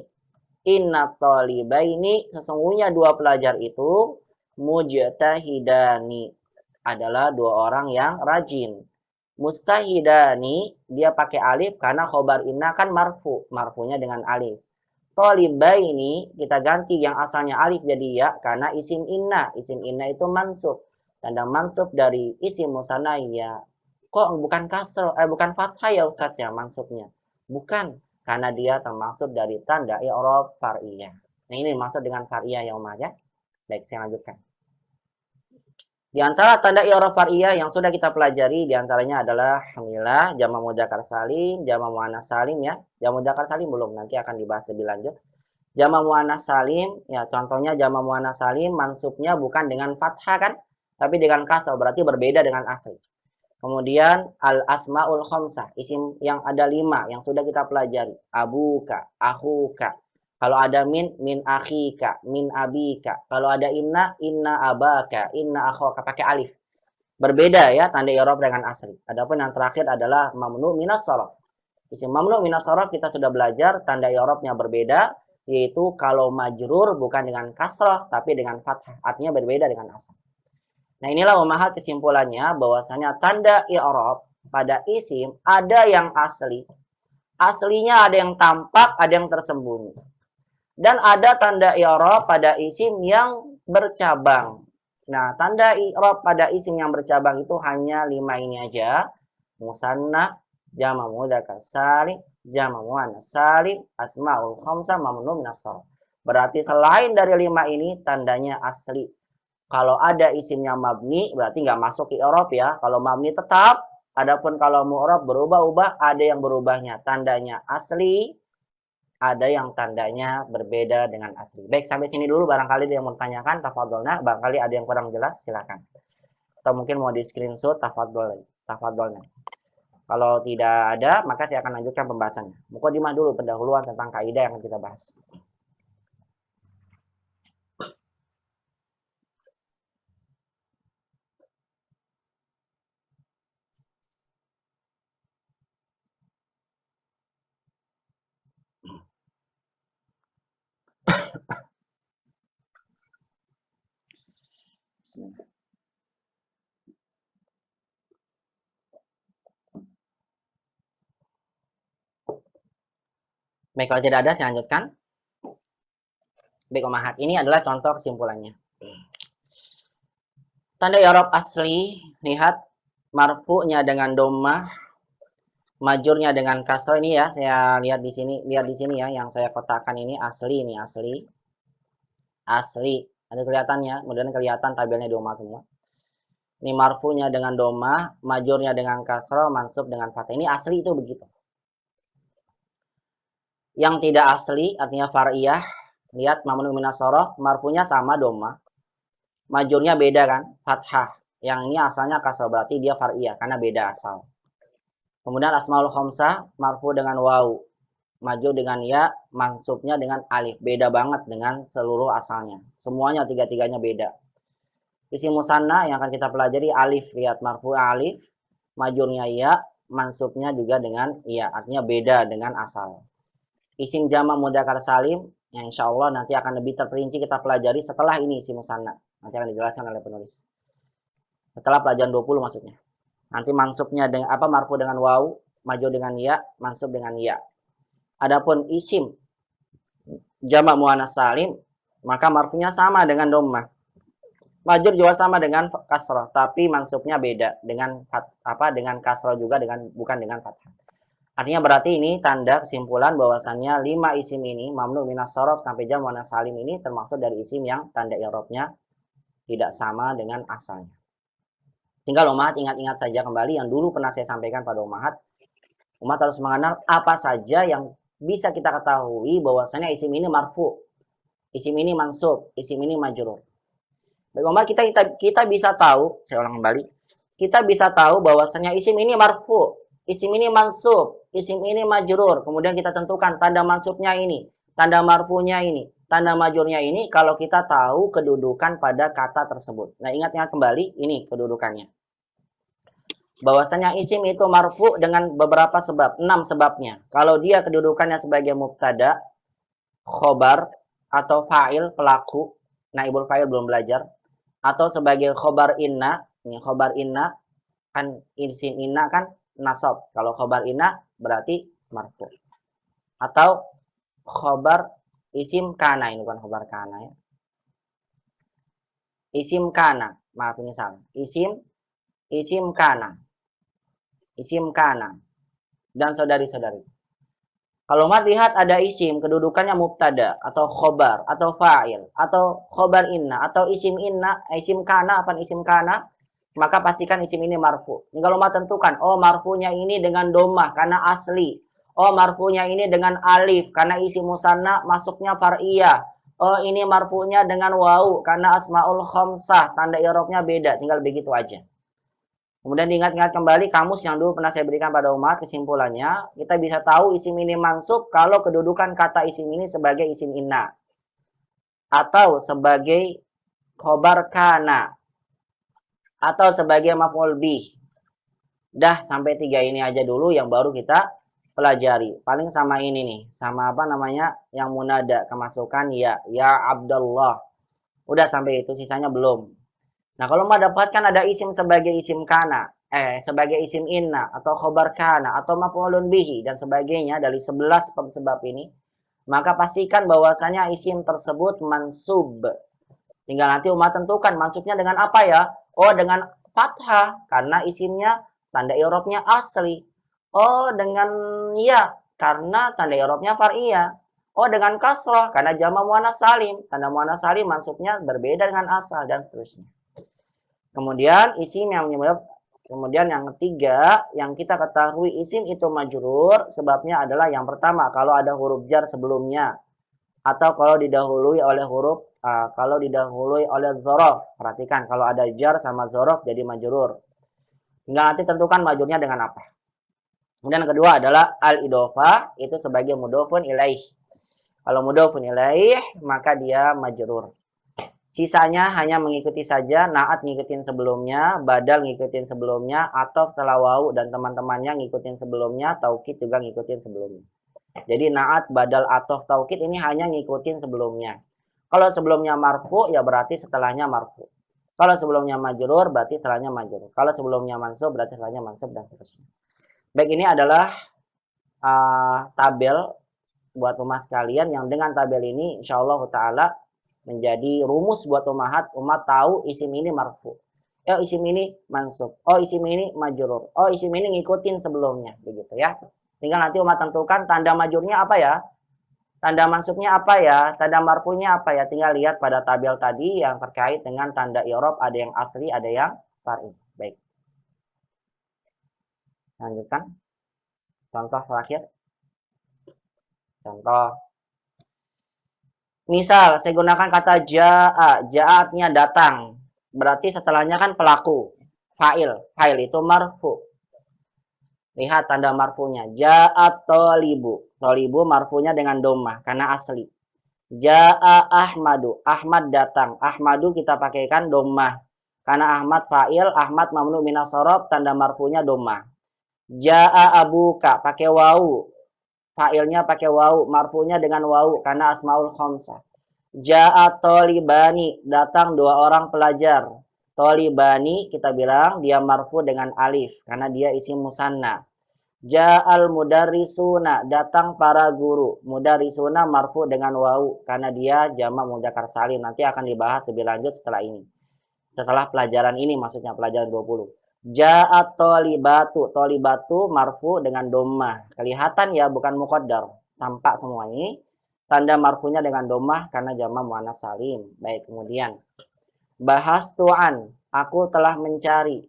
Inna tolibaini sesungguhnya dua pelajar itu mujtahidani adalah dua orang yang rajin. Mustahidani dia pakai alif karena khobar inna kan marfu, marfunya dengan alif. Tolibaini kita ganti yang asalnya alif jadi ya karena isim inna. Isim inna itu mansub. Tanda mansub dari isim musanna ya. Kok bukan bukan fathah ya Ustaz ya mansubnya? Bukan, karena dia termasuk dari tanda i'rab far'iyah. Nah, ini maksud dengan far'iyah ya Umar ya. Baik, saya lanjutkan. Di antara tanda i'rab far'iyah yang sudah kita pelajari di antaranya adalah alhamdulillah jamak mudzakkar salim, jamak muannats salim ya. Jamak mudzakkar salim belum, nanti akan dibahas lebih lanjut. Jamak muannats salim ya, contohnya jamak muannats salim mansubnya bukan dengan fathah kan, tapi dengan kasrah, berarti berbeda dengan asli. Kemudian al asmaul khamsah, isim yang ada 5 yang sudah kita pelajari. Abuka, ahuka. Kalau ada min akhika, min abika. Kalau ada inna abaka, inna akhaka pakai alif. Berbeda ya tanda i'rab dengan asli. Adapun yang terakhir adalah mamnu minas sharaf. Isim mamnu minas sharaf kita sudah belajar tanda i'rabnya berbeda, yaitu kalau majrur bukan dengan kasrah tapi dengan fathah. Artinya berbeda dengan asli. Nah, inilah umahat kesimpulannya bahwasanya tanda i'rab pada isim ada yang asli. Aslinya ada yang tampak, ada yang tersembunyi. Dan ada tanda i'rab pada isim yang bercabang. Nah, tanda i'rab pada isim yang bercabang itu hanya 5 ini aja. Musanna, jamak mudzakkar salim, jamak muannats salim, asmaul khamsah, mamnu minas sharaf. Berarti selain dari 5 ini tandanya asli. Kalau ada isimnya mabni berarti nggak masuk ke i'rab ya. Kalau mabni tetap, adapun kalau mu'rab berubah-ubah, ada yang berubahnya tandanya asli, ada yang tandanya berbeda dengan asli. Baik, sampai sini dulu barangkali ada yang mau tanyakan, tafadholna, barangkali ada yang kurang jelas silakan. Atau mungkin mau di screenshot tafadholna. Kalau tidak ada, maka saya akan lanjutkan pembahasannya. Mukadimah dulu pendahuluan tentang kaidah yang akan kita bahas. Bismillah. Baik, kalau tidak ada saya lanjutkan. Baik, Umahat. Ini adalah contoh kesimpulannya. Tanda i'rab asli, lihat marfu'nya dengan dhammah, majurnya dengan kasrah. Ini ya, saya lihat di sini ya yang saya kotakkan ini asli, ini asli. Asli. Ada kelihatannya, kemudian kelihatan tabelnya dhammah semua. Ini marfu'nya dengan dhammah, majurnya dengan kasrah, mansub dengan fathah. Ini asli itu begitu. Yang tidak asli artinya far'iyah, lihat mamnu minas shorof, marfu'nya sama dhammah. Majurnya beda kan, fathah. Yang ini asalnya kasrah, berarti dia far'iyah karena beda asal. Kemudian asmaul khamsah marfu dengan waw, majur dengan ya, mansubnya dengan alif. Beda banget dengan seluruh asalnya. Semuanya tiga-tiganya beda. Isim musanna yang akan kita pelajari alif, lihat marfu alif, majurnya ya, mansubnya juga dengan ya, artinya beda dengan asal. Isim jamak mudzakkar salim yang insya Allah nanti akan lebih terperinci kita pelajari setelah ini isim musanna. Nanti akan dijelaskan oleh penulis. Setelah pelajaran 20 maksudnya. Nanti mansubnya dengan apa, marfu dengan waw, maju dengan ya, mansub dengan ya. Adapun isim jamak muannats salim, maka marfunya sama dengan dhammah. Majur juga sama dengan kasrah, tapi mansubnya beda dengan dengan kasrah juga, dengan bukan dengan fathah. Artinya berarti ini tanda kesimpulan bahwasannya 5 isim ini mamnu minas shorof sampai jamak muannats salim ini termasuk dari isim yang tanda i'rabnya tidak sama dengan asalnya. Tinggal umat ingat-ingat saja kembali yang dulu pernah saya sampaikan pada umat. Umat harus mengenal apa saja yang bisa kita ketahui bahwasanya isim ini marfu, isim ini mansub, isim ini majrur. Baik umat, kita bisa tahu, saya ulang kembali, kita bisa tahu bahwasanya isim ini marfu, isim ini mansub, isim ini majrur. Kemudian kita tentukan tanda mansubnya ini, tanda marfunya ini, tanda majurnya ini kalau kita tahu kedudukan pada kata tersebut. Nah, ingat-ingat kembali ini kedudukannya. Bahwasanya isim itu marfu dengan beberapa sebab, 6 sebabnya. Kalau dia kedudukannya sebagai mubtada, khobar, atau fa'il, pelaku, naibul fa'il belum belajar, atau sebagai khobar inna, ini khobar inna, kan isim inna kan nasab. Kalau khobar inna berarti marfu. Atau khobar isim kana, ini bukan khobar kana ya. Isim kana, maaf ini salah. Isim kana. Isim kana. Dan saudari-saudari. Kalau umat lihat ada isim, kedudukannya mubtada, atau khobar, atau fa'il, atau khobar inna, atau isim inna, isim kana, apa isim kana, maka pastikan isim ini marfu. Ini kalau umat tentukan, oh marfunya ini dengan dhammah, karena asli. Oh marfunya ini dengan alif, karena isim musanna masuknya far'iyah. Oh ini marfunya dengan waw, karena asmaul khamsah, tanda i'rabnya beda, tinggal begitu aja. Kemudian diingat-ingat kembali kamus yang dulu pernah saya berikan pada umat, kesimpulannya, kita bisa tahu isim ini mansub kalau kedudukan kata isim ini sebagai isim inna. Atau sebagai khobar kana. Atau sebagai maf'ul bih. Dah sampai 3 ini aja dulu yang baru kita pelajari. Paling sama ini nih, sama apa namanya, yang munada, kemasukan ya Abdullah. Udah sampai itu, sisanya belum. Nah, kalau mau dapatkan ada isim sebagai isim kana, sebagai isim inna, atau khobar kana, atau maf'ulun bihi, dan sebagainya dari 11 sebab ini, maka pastikan bahwasanya isim tersebut mansub. Tinggal nanti umat tentukan mansubnya dengan apa ya? Oh, dengan fathah, karena isimnya tanda i'rabnya asli. Oh, dengan ya, karena tanda i'rabnya far'iyah. Oh, dengan kasrah, karena jamak muannats salim. Tanda muannats salim mansubnya berbeda dengan asal, dan seterusnya. Kemudian isim yang menyebab, kemudian yang ketiga yang kita ketahui isim itu majrur, sebabnya adalah yang pertama kalau ada huruf jar sebelumnya, atau kalau didahului oleh dzaraf. Perhatikan kalau ada jar sama dzaraf jadi majrur. Tinggal nanti tentukan majrurnya dengan apa. Kemudian yang kedua adalah al-idhofah, itu sebagai mudhofun ilaih. Kalau mudhofun ilaih maka dia majrur. Sisanya hanya mengikuti saja, naat ngikutin sebelumnya, badal ngikutin sebelumnya, atau setelah wawu dan teman-temannya ngikutin sebelumnya, taukid juga ngikutin sebelumnya. Jadi naat, badal, atof, taukid ini hanya ngikutin sebelumnya. Kalau sebelumnya marfu, ya berarti setelahnya marfu. Kalau sebelumnya majrur, berarti setelahnya majrur. Kalau sebelumnya mansub, berarti setelahnya mansub, dan seterusnya. Baik, ini adalah tabel buat umat sekalian yang dengan tabel ini insyaallah taala menjadi rumus buat umat tahu isim ini marfu. Oh isim ini mansub. Oh isim ini majrur. Oh isim ini ngikutin sebelumnya begitu ya. Tinggal nanti umat tentukan tanda majurnya apa ya? Tanda mansubnya apa ya? Tanda marfunya apa ya? Tinggal lihat pada tabel tadi yang terkait dengan tanda i'rab, ada yang asli, ada yang far'i. Baik. Lanjutkan. Contoh terakhir. Contoh. Misal saya gunakan kata ja'a. Ja'a artinya datang. Berarti setelahnya kan pelaku. Fa'il. Fa'il itu marfu. Lihat tanda marfunya. Ja'at tolibu. Tolibu marfunya dengan domah karena asli. Ja'a Ahmadu. Ahmad datang. Ahmadu kita pakaikan domah. Karena Ahmad fa'il, Ahmad mamnu minas sorob, tanda marfunya domah. Ja'a abuka, pakai wawu. Fa'ilnya pakai wawu, marfunya dengan wawu karena asmaul khamsah. Ja'a tolibani, datang dua orang pelajar. Tolibani kita bilang dia marfu dengan alif karena dia isim musanna. Ja'al mudarrisuna, datang para guru. Mudarrisuna marfu dengan wawu karena dia jamak mudzakkar salim. Nanti akan dibahas lebih lanjut setelah ini. Setelah pelajaran ini maksudnya pelajaran 20. Ja'at tolibatu. Tolibatu marfu dengan domah. Kelihatan ya bukan muqaddar. Tampak semua ini. Tanda marfunya dengan domah karena jamak muannats salim. Baik, kemudian bahas tu'an. Aku telah mencari.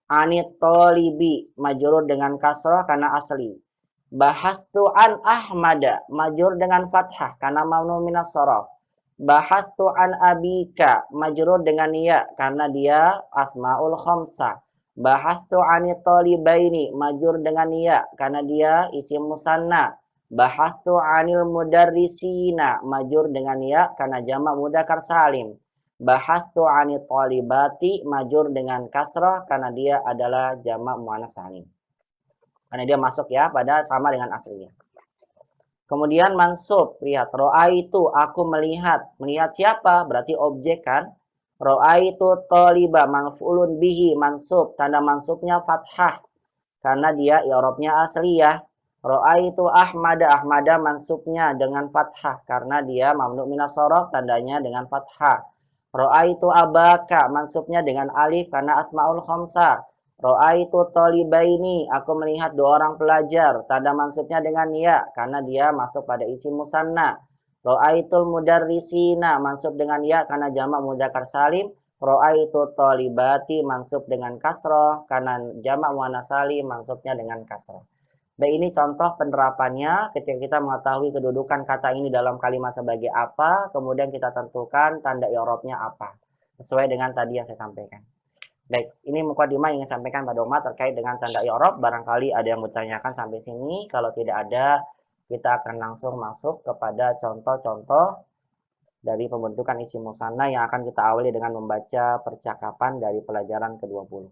Anit tolibi majrur dengan kasrah karena asli. Bahas tu'an ahmada majrur dengan fathah karena mamnu minas sharaf. Bahas tu'an abika majrur dengan ya karena dia asmaul khamsah. Bahas tu'anit tolibaini majrur dengan ya karena dia isim musanna. Bahas tu'anil mudarrisina majrur dengan ya karena jamak mudzakkar salim. Bahas tu'anit talibati majur dengan kasrah karena dia adalah jamak muannats salim. Karena dia masuk ya pada sama dengan aslinya. Kemudian mansub, lihat ro'aitu aku melihat. Melihat siapa? Berarti objek kan? Ro'aitu taliba maf'ulun bihi mansub, tanda mansubnya fathah karena dia i'rabnya asli ya. Ro'aitu ahmada, ahmada mansubnya dengan fathah karena dia mamnu minas sharaf, tandanya dengan fathah. Ro'aitu abaka, mansubnya dengan alif karena asmaul khamsah. Ro'aitu tolibaini, aku melihat dua orang pelajar. Tanda mansubnya dengan ya, karena dia masuk pada isim musanna. Ro'aitul mudarrisina, mansub dengan ya, karena jamak mudzakkar salim. Ro'aitu tolibati, mansub dengan kasroh, karena jamak muannats salim, mansubnya dengan kasroh. Baik, ini contoh penerapannya ketika kita mengetahui kedudukan kata ini dalam kalimat sebagai apa, kemudian kita tentukan tanda i'rabnya apa. Sesuai dengan tadi yang saya sampaikan. Baik, ini mukadimah yang saya sampaikan pada umat terkait dengan tanda i'rab. Barangkali ada yang bertanyakan sampai sini. Kalau tidak ada, kita akan langsung masuk kepada contoh-contoh dari pembentukan isim musanna yang akan kita awali dengan membaca percakapan dari pelajaran ke-20.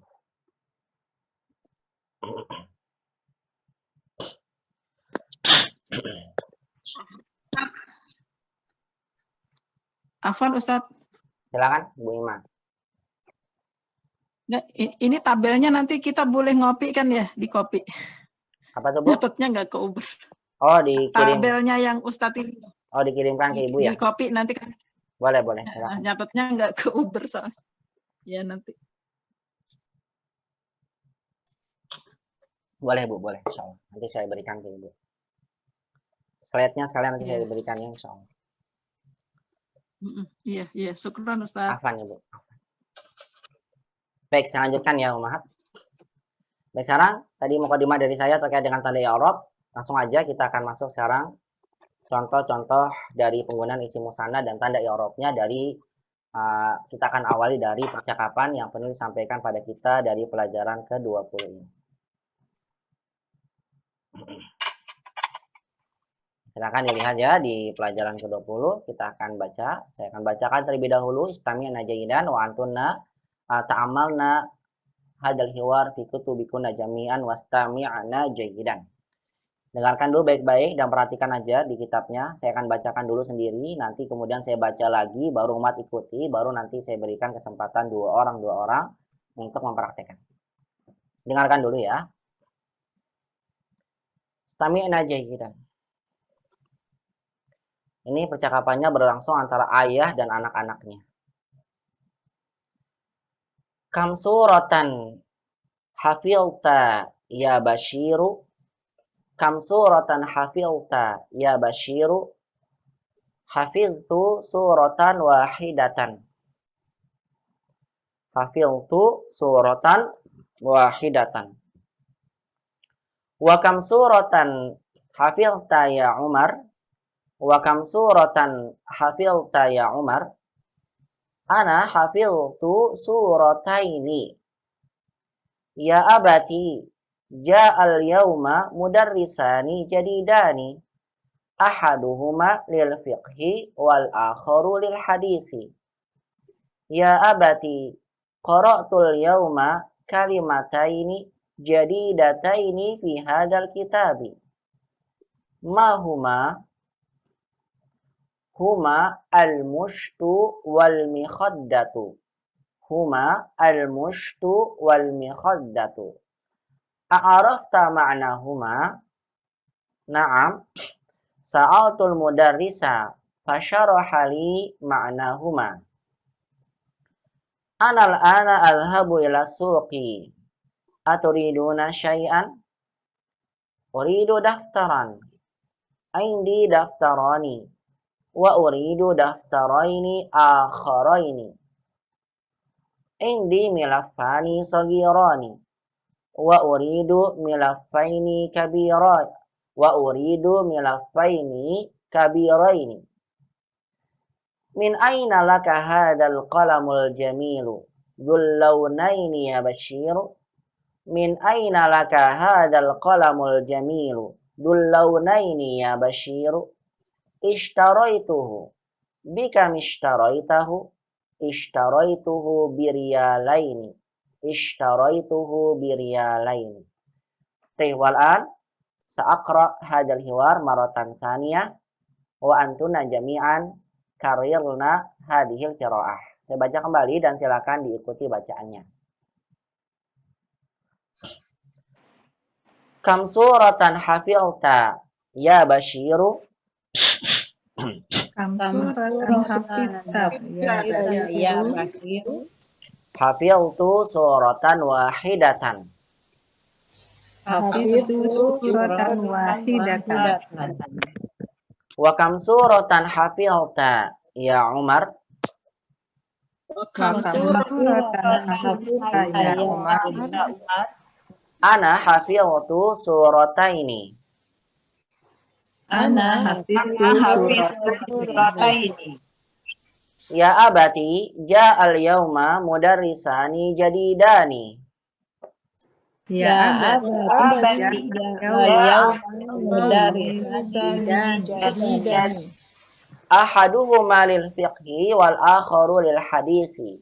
Afwan Ustadz. Silakan Bu Ima. Nggak, ini tabelnya nanti kita boleh ngopi kan ya, di kopi. Apa tuh Bu? Nyatetnya nggak ke Uber. Oh, dikirim. Tabelnya yang Ustadz ini. Oh, dikirimkan ke Ibu ya? Di kopi nanti kan. Boleh, boleh. Silakan. Nyatetnya nggak ke Uber soalnya. Ya nanti. Boleh Bu, boleh. Insya Allah. Nanti saya berikan ke Ibu. Slide-nya sekalian nanti saya berikan ya, insya Allah. Iya. Syukran Ustadz. Afan ya Bu. Baik, saya lanjutkan ya Umahat. Baik, sekarang tadi mukadimah dari saya terkait dengan tanda i'rab. Langsung aja kita akan masuk sekarang contoh-contoh dari penggunaan isim musanna dan tanda i'rabnya dari kita akan awali dari percakapan yang penulis disampaikan pada kita dari pelajaran ke-20 ini. Silakan dilihat ya di pelajaran ke-20 kita akan baca. Saya akan bacakan terlebih dahulu istami'na jayidan wa antunna ta'amalna hadal hiwar fi kutubikunna jami'an wastami'na jayidan. Dengarkan dulu baik-baik dan perhatikan aja di kitabnya. Saya akan bacakan dulu sendiri, nanti kemudian saya baca lagi, baru umat ikuti, baru nanti saya berikan kesempatan dua orang untuk mempraktekkan. Dengarkan dulu ya. Istami'na jayidan. Ini percakapannya berlangsung antara ayah dan anak-anaknya. Kam suratan hafilta ya Bashiru. Kam suratan hafilta ya Bashiru. Hafiztu suratan wahidatan. Hafiztu suratan wahidatan. Wa kam suratan hafilta ya Umar. Wa kam suratan hafilta ya Umar. Ana hafiltu surataini. Ya abati, ja'al yawma mudarrisani jadidani. Ahaduhuma lil fiqhi wal akharu lil hadisi. Ya abati, qara'tul yawma kalimataini jadidataini fi hadzal kitabi. Ma huma? Huma al-mushtu wal mikhaddatu. Huma al-mushtu wal mikhaddatu. A'arafta ma'nahuma? Na'am. Sa'altul mudarrisa fasyaraha li ma'nahuma. Ana al-ana adhabu ila suqi. Aturiduna syai'an? Uridu daftaran. Indi daftarani. Wa uridu daftaraini akharaini. Indi milaffani sagirani. Wa uridu milaffaini kabirani. Wa uridu milaffaini kabiraini. Min aina laka hadal qalamul jamilu dhul lawnaini ya Bashiru. Min aina laka hadal qalamul jamilu dhul lawnaini ya Bashiru. Ishtaraituhu bikam ishtaraitahu. Ishtaraituhu biriyalaini. Ishtaraituhu biriyalaini. Wal'an sa'aqra hadal hiwar maratan saniyah wa antuna jami'an karirna hadihil qiraah. Saya baca kembali dan silakan diikuti bacaannya. Kam suratan hafilta ya Bashiru. Kam suratan hafizta ya Bashiru. Hafiltu suratan wahidatan. Hafiztu suratan wahidatan. Wa kam suratan hafilta ya Umar. Wa kam suratan hafizta ya Umar. Ana hafiltu surataini. Ana hafiztu surataini. Ya abati, ja'al yawma mudarrisani jadidani. Ya abati, ja'al mudarrisani jadidani. Ahaduhuma lil fiqhi wal akharu lil hadisi.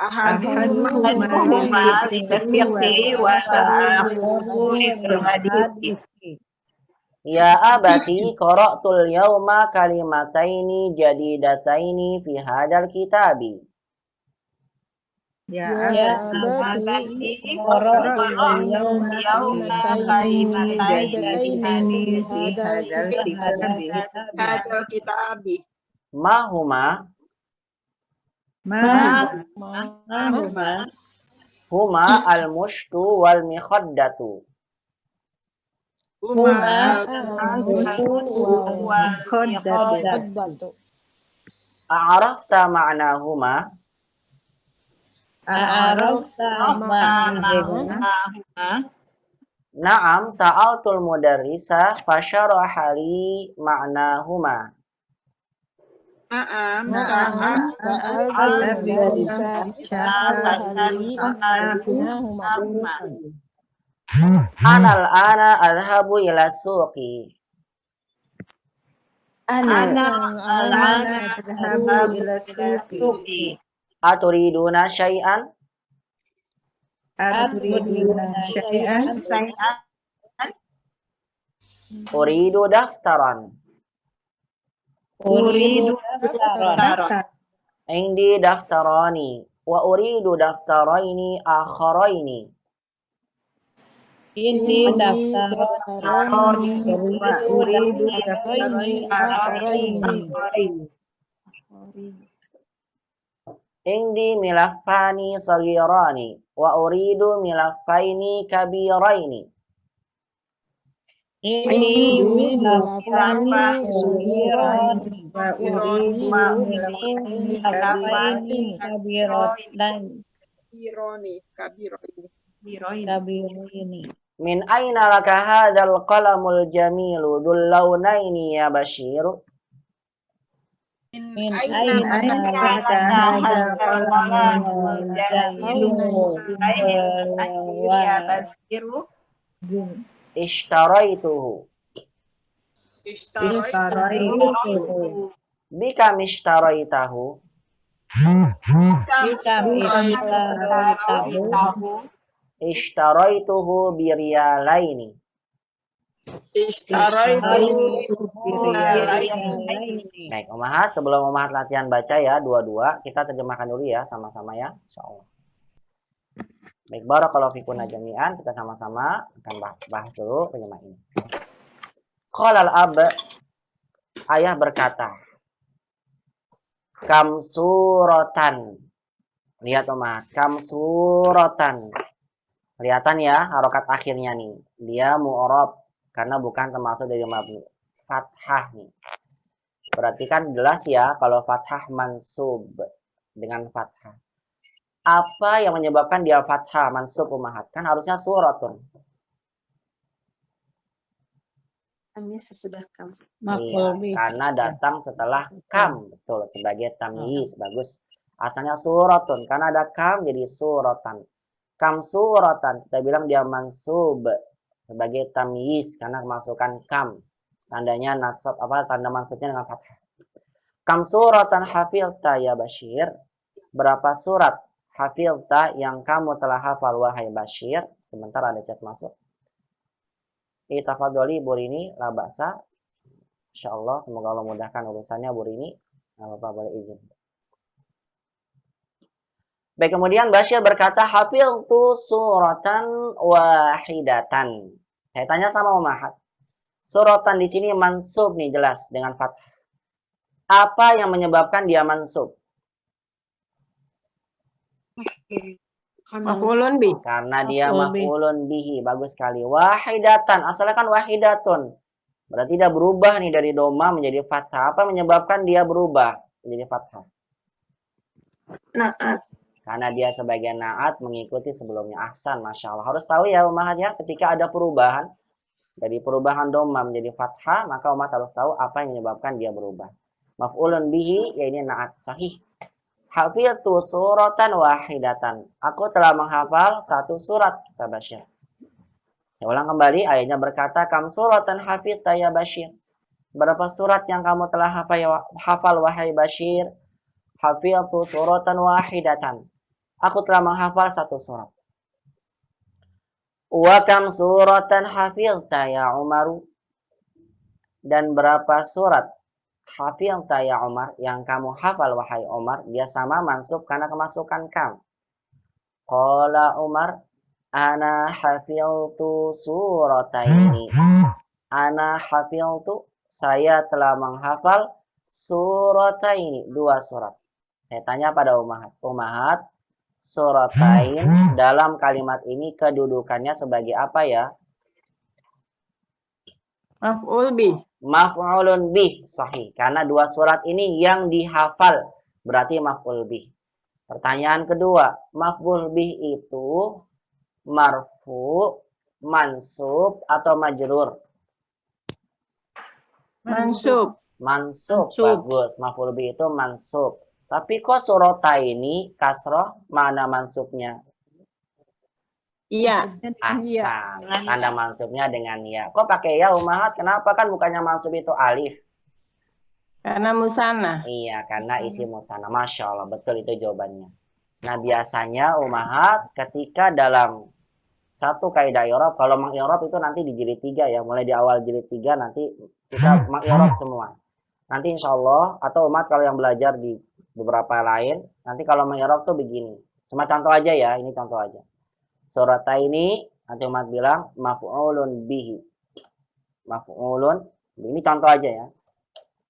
Ahaduhuma lil fiqhi wal akharu lil hadisi. Ya abati, qara'tul yawma kalimataini jadidataini fi hadal kitabi. Ya abati, qara'tul yawma kalimataini fi hadzal kitabi. Ma huma? Huma al-mushtu wal mikhaddatu. A'arafta ma'nahuma? Na'am, sa'altul mudarrisa fasyaraha li ma'nahuma. Na'am, sa'altul mudarrisa. Anal ana adhabu ila suqi. Ana adhabu ila suqi. Aturiduna syai'an? Aturiduna syai'an? Uridu daftaran. Indi daftarani. Wa uridu daftaraini akharaini. Ini daftaroni uridu daftarini akharini. Indi milafani sagirani wa uridu milafaini kabiraini. Ini milafani sagirani wa uridu milafaini kabiraini. Kabiraini. Min aina laka hadzal qalamul jamilu dzul launaini ya Bashiru? Min aina laka hadzal qalamul jamilu Ishtaraituhu. Bika mishtaraitahu. Ishtaraituhu biriyalaini. Baik, Umahat, sebelum Umahat latihan baca ya, dua-dua, kita terjemahkan dulu ya, sama-sama ya, insyaallah. Baik, barakallahu fikum jami'an, kita sama-sama akan bahas dulu terjemah ini. Qalal ab, ayah berkata, kam suratan. Lihat Umahat, kam suratan. Kelihatan ya harokat akhirnya nih. Dia mu'rab karena bukan termasuk dari mabni. Fathah nih. Berarti kan jelas ya kalau fathah mansub dengan fathah. Apa yang menyebabkan dia fathah mansub Umahat? Kan harusnya suratun. Sesudah kam. Iya, karena datang setelah kam. Betul, sebagai tamyiz. Bagus. Asalnya suratun. Karena ada kam jadi suratan. Kam suratan, kita bilang dia mansub sebagai tamyiz karena kemasukan kam. Tandanya nasab tanda mansubnya dengan fathah. Kam suratan hafilta ya Bashir? Berapa surat hafilta yang kamu telah hafal wahai Bashir? Sebentar ada chat masuk. Tafadholi Burini la ba'sa. Insyaallah semoga Allah mudahkan urusannya Burini. Enggak apa-apa boleh izin. Baik, kemudian Bashir berkata, hafiltu suratan wahidatan. Saya tanya sama Umahat. Suratan di sini mansub nih jelas dengan fathah. Apa yang menyebabkan dia mansub? Maf'ulun bih. Karena dia maf'ulun bihi. Bagus sekali. Wahidatan. Asalnya kan wahidatun. Berarti dia berubah nih dari doma menjadi fathah. Apa menyebabkan dia berubah menjadi fathah? Naat. Karena dia sebagai naat mengikuti sebelumnya. Ahsan, Masya Allah. Harus tahu ya Umahat ya, ketika ada perubahan. Dari perubahan doma menjadi fathah, maka umat harus tahu apa yang menyebabkan dia berubah. Maf'ulun bihi, ya ini naat sahih. Hafiltu suratan wahidatan. Aku telah menghafal satu surat, kata Bashir. Ya, ulang kembali, ayatnya berkata, kam suratan hafidta ya Bashir. Berapa surat yang kamu telah hafal wahai Bashir? Hafiltu suratan wahidatan. Aku telah menghafal satu surat. Wa kam suratan hafilta ya Umaru? Dan berapa surat hafilta ya Umar yang kamu hafal wahai Umar? Dia sama mansub karena kemasukan kam. Qala Umar, ana hafiltu surataini. Ana hafiltu, saya telah menghafal surataini, dua surat. Saya tanya pada Umahat, suratain dalam kalimat ini kedudukannya sebagai apa ya? Maf'ul bih. Maf'ulun bih, sahih. Karena dua surat ini yang dihafal, berarti maf'ul bih. Pertanyaan kedua, maf'ul bih itu marfu, mansub atau majrur? Mansub. Mansub, bagus. Maf'ul bih itu mansub. Tapi kok surataini kasroh, mana mansubnya? Iya. Asal. Tanda mansubnya dengan ya. Kok pakai ya Umahat? Kenapa? Kan bukannya mansub itu alif. Karena musana. Iya, karena isi musana. Masya Allah, betul itu jawabannya. Nah, biasanya Umahat ketika dalam satu kaidah i'rab, kalau meng-i'rab itu nanti di jilid 3 ya. Mulai di awal jilid 3 nanti kita meng-i'rab semua. Nanti insya Allah, atau umat kalau yang belajar di beberapa lain, nanti kalau meng-i'rab tuh begini. Cuma contoh aja ya, ini contoh aja. Surataini Nanti umat bilang maf'ulun bihi. Maf'ulun, ini contoh aja ya.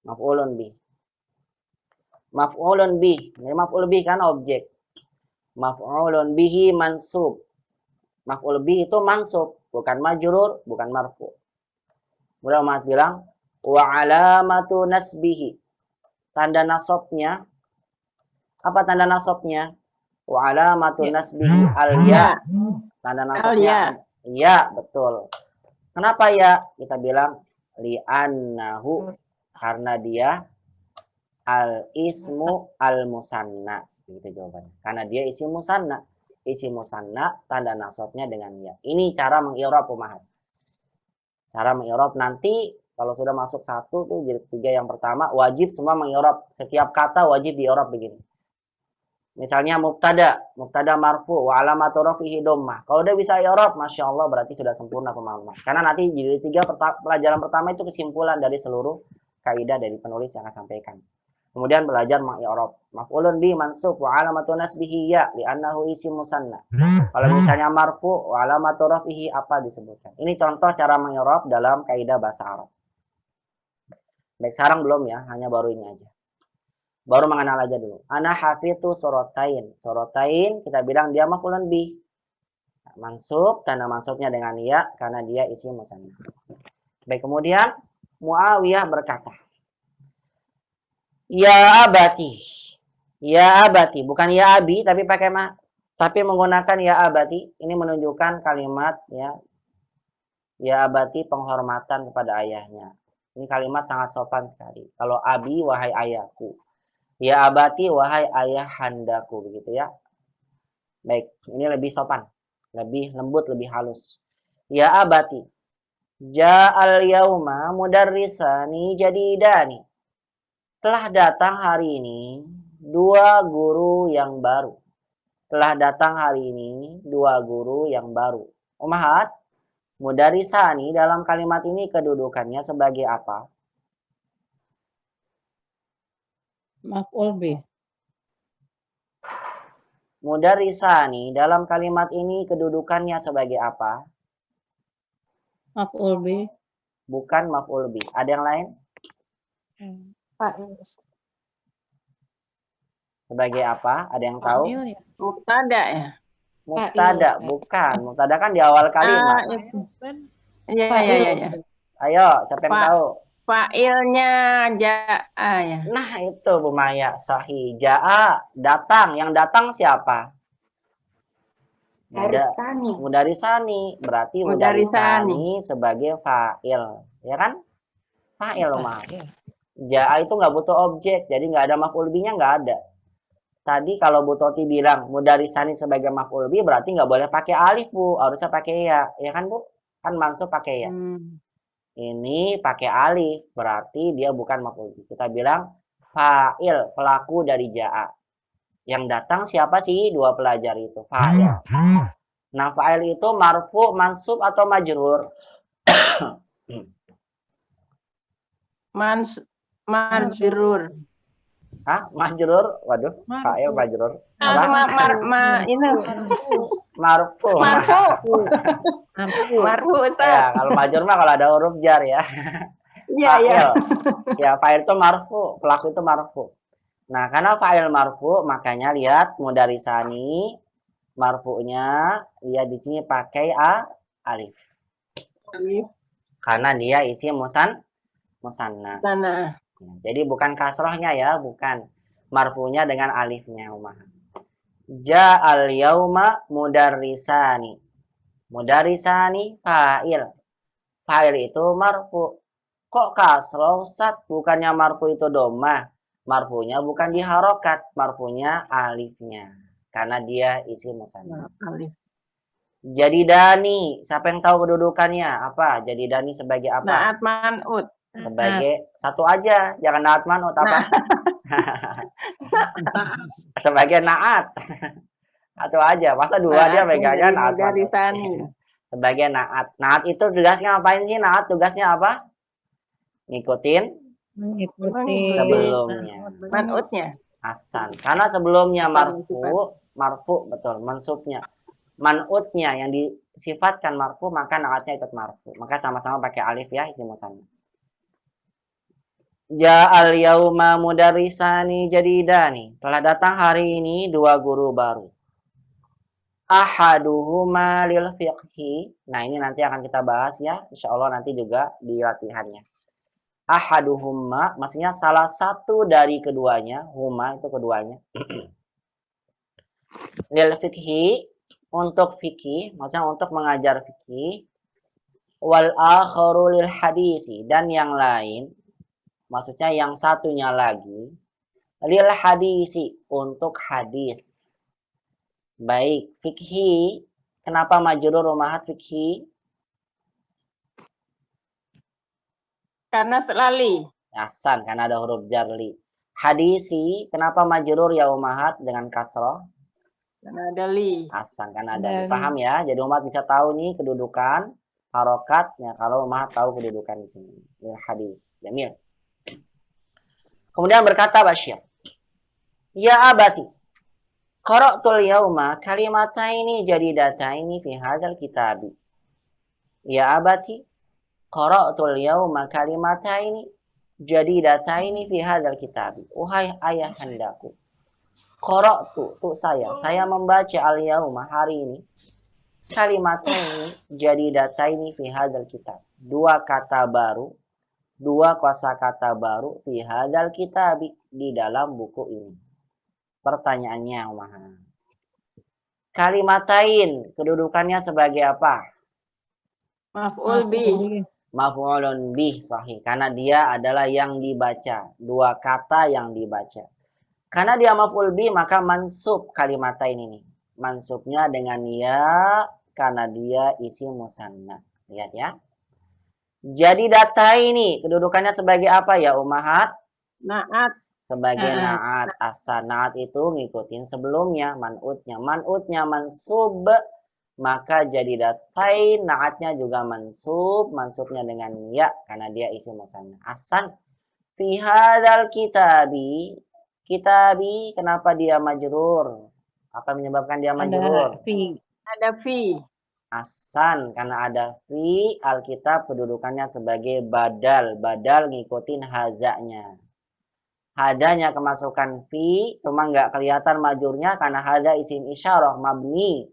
Maf'ulun bihi. Maf'ulun bihi. Ini maf'ul bihi kan objek. Maf'ulun bihi mansub. Maf'ul bihi itu mansub, bukan majrur, bukan marfu. Kemudian umat bilang wa alamatu nasbihi. Tanda nasabnya. Apa tanda nasabnya? Wa alamatu nasbihi al-ya. Tanda nasabnya ya, betul. Kenapa ya? Kita bilang li'annahu, karena dia al-ismu al-musanna. Gitu jawabannya. Karena dia isim musanna. Isim musanna tanda nasabnya dengan ya. Ini cara mengi'rab umahat. Cara mengi'rab nanti kalau sudah masuk satu tuh jilid 3 yang pertama wajib semua mengi'rab. Setiap kata wajib di'i'rab begini. Misalnya mubtada marfu wa alamatu rafihi dhammah. Kalau udah bisa i'rab, Masya Allah berarti sudah sempurna pemahaman. Karena nanti jilid 3 pelajaran pertama itu kesimpulan dari seluruh kaidah dari penulis yang akan sampaikan. Kemudian belajar mengi'rab. Maf'ulun bi mansub wa alamatu nasbihi ya li'annahu isim musanna. Kalau misalnya marfu wa alamatu rafihi apa disebutkan. Ini contoh cara mengi'rab dalam kaidah bahasa Arab. Baik, sekarang belum ya, hanya baru ini aja. Baru mengenal aja dulu. Ana hafitu sorotain. Sorotain kita bilang dia maf'ulun bi. Mansub, tanda mansubnya dengan ya karena dia isim musanna. Baik, kemudian Muawiyah berkata, ya abati. Ya abati, bukan ya abi tapi pakai tapi menggunakan ya abati. Ini menunjukkan kalimat ya. Ya abati penghormatan kepada ayahnya. Ini kalimat sangat sopan sekali. Kalau abi wahai ayahku. Ya abati wahai ayah handaku, begitu ya. Baik, ini lebih sopan, lebih lembut, lebih halus. Ya abati. Ja'al yauma mudarrisani jadidani. Telah datang hari ini dua guru yang baru. Telah datang hari ini dua guru yang baru. Umahat, mudarrisani dalam kalimat ini kedudukannya sebagai apa? Maf'ul bih. Mudarrisani dalam kalimat ini kedudukannya sebagai apa? Maf'ul bih. Bukan maf'ul bih. Ada yang lain? Fa'il. Sebagai apa? Ada yang tahu? Mubtada ya. Mubtada, Fa'il, bukan. Mubtada kan di awal kalimat. Iya. Ayo, siapa yang Pak. tahu? Fa'ilnya ja'a ya. Nah, itu Bu Maya. Sahih. Ja'a, datang. Yang datang siapa? Harisani. Mudarisani. Berarti mudarisani sebagai fa'il. Ya kan? Fa'il, Umar. Ja'a itu nggak butuh objek. Jadi nggak ada maf'ul bihnya, nggak ada. Tadi kalau Bu Toti bilang mudarisani sebagai maf'ul bih, berarti nggak boleh pakai alif, Bu. Harusnya pakai ya. Ya kan, Bu? Kan mansub pakai ya. Ini pakai alif, berarti dia bukan maf'ul bih. Kita bilang fa'il, pelaku dari ja'a. Yang datang siapa sih? Dua pelajar itu. Fa'il. Nah, fa'il itu marfu, mansub atau majrur? Majrur. Hah? Majrur? Waduh, fa'il majrur. Ini Marfu. marfu Ustaz. Ya, kalau majrur mah kalau ada huruf jar ya. Iya. Ya, fa'il itu marfu, pelaku itu marfu. Nah, karena fa'il marfu, makanya lihat mudarisani marfu'nya lihat di sini pakai alif. Karena dia isim musanna. Sana. Jadi bukan kasrohnya ya, bukan. Marfu'nya dengan alifnya, Umar. Ja'al yauma mudarrisani. Mudarrisani fa'il. Fa'il itu marfu. Kok kasroh, Ustaz? Bukannya marfu itu dhammah. Marfu'nya bukan di harokat, marfu'nya alifnya. Karena dia isim musanna. Alif. Jadi dani, siapa yang tahu kedudukannya? Apa? Jadi dani sebagai apa? Naat man'ut. Sebagai satu aja, jangan naat man'ut apa? Sebagai naat. Satu aja, masa dua dia megangnya naat man'ut. Sebagai naat. Naat itu tugasnya ngapain sih? Naat tugasnya apa? Ngikutin sebelumnya. Man'utnya. Hasan. Karena sebelumnya marfu betul, mansubnya. Man'utnya yang sifatkan marfu, maka naatnya ikut marfu. Maka sama-sama pakai alif ya, isim musanna. Ja'al yauma mudarrisani jadidani. Telah datang hari ini dua guru baru. Ahaduhuma lil fiqhi. Nah, ini nanti akan kita bahas ya. Insya Allah nanti juga di latihannya. Ahaduhuma, maksudnya salah satu dari keduanya. Huma itu keduanya. Lil fiqhi, untuk fikih, maksudnya untuk mengajar fikih. Wal akharu lil hadisi. Dan yang lain, maksudnya yang satunya lagi, lil hadisi, untuk hadis. Baik, fikhi. Kenapa majrur umahat fikhi? Karena selali. Ahsan, karena ada huruf jarli. Hadisi, kenapa majrur ya umahat dengan kasroh? Karena ada li. Ahsan, karena ada li. Paham ya? Jadi umat bisa tahu nih kedudukan harokatnya kalau umahat tahu kedudukan di sini. Lil hadis. Jamil. Kemudian berkata Basyir, ya abati, qara'tul yauma kalimataini jadidataini fi hadzal kitabi. Ya abati, qara'tul yauma kalimataini jadidataini fi hadzal kitabi. Wahai ayahandaku, qara'tu, tu saya membaca al yauma hari ini, kalimataini jadidataini fi hadzal kitab. Dua kata baru, dua kosakata baru fi hadzal kitabi, di dalam buku ini. Pertanyaannya, Umaha. Kalimatain, kedudukannya sebagai apa? Maf'ul bih. Maf'ulun bih, sahih. Karena dia adalah yang dibaca. Dua kata yang dibaca. Karena dia maf'ul bih, maka mansub kalimatain ini. Mansubnya dengan ya, karena dia isi musanna. Lihat ya. Jadi data ini, kedudukannya sebagai apa ya, Umahat? Naat. Sebagai naat. Asa naat itu ngikutin sebelumnya, man'utnya. Man'utnya mansub, maka jadi datai, naatnya juga mansub, mansubnya dengan ya, karena dia isi musanna. Asan, fi hadzal kitabi, kitabi, kenapa dia majrur? Apa menyebabkan dia majrur? Ada fi. Asan, karena ada fi, alkitab kedudukannya sebagai badal. Badal ngikutin hazanya. Hadanya kemasukan fi, cuma nggak kelihatan majurnya karena hada isim isyarah mabni.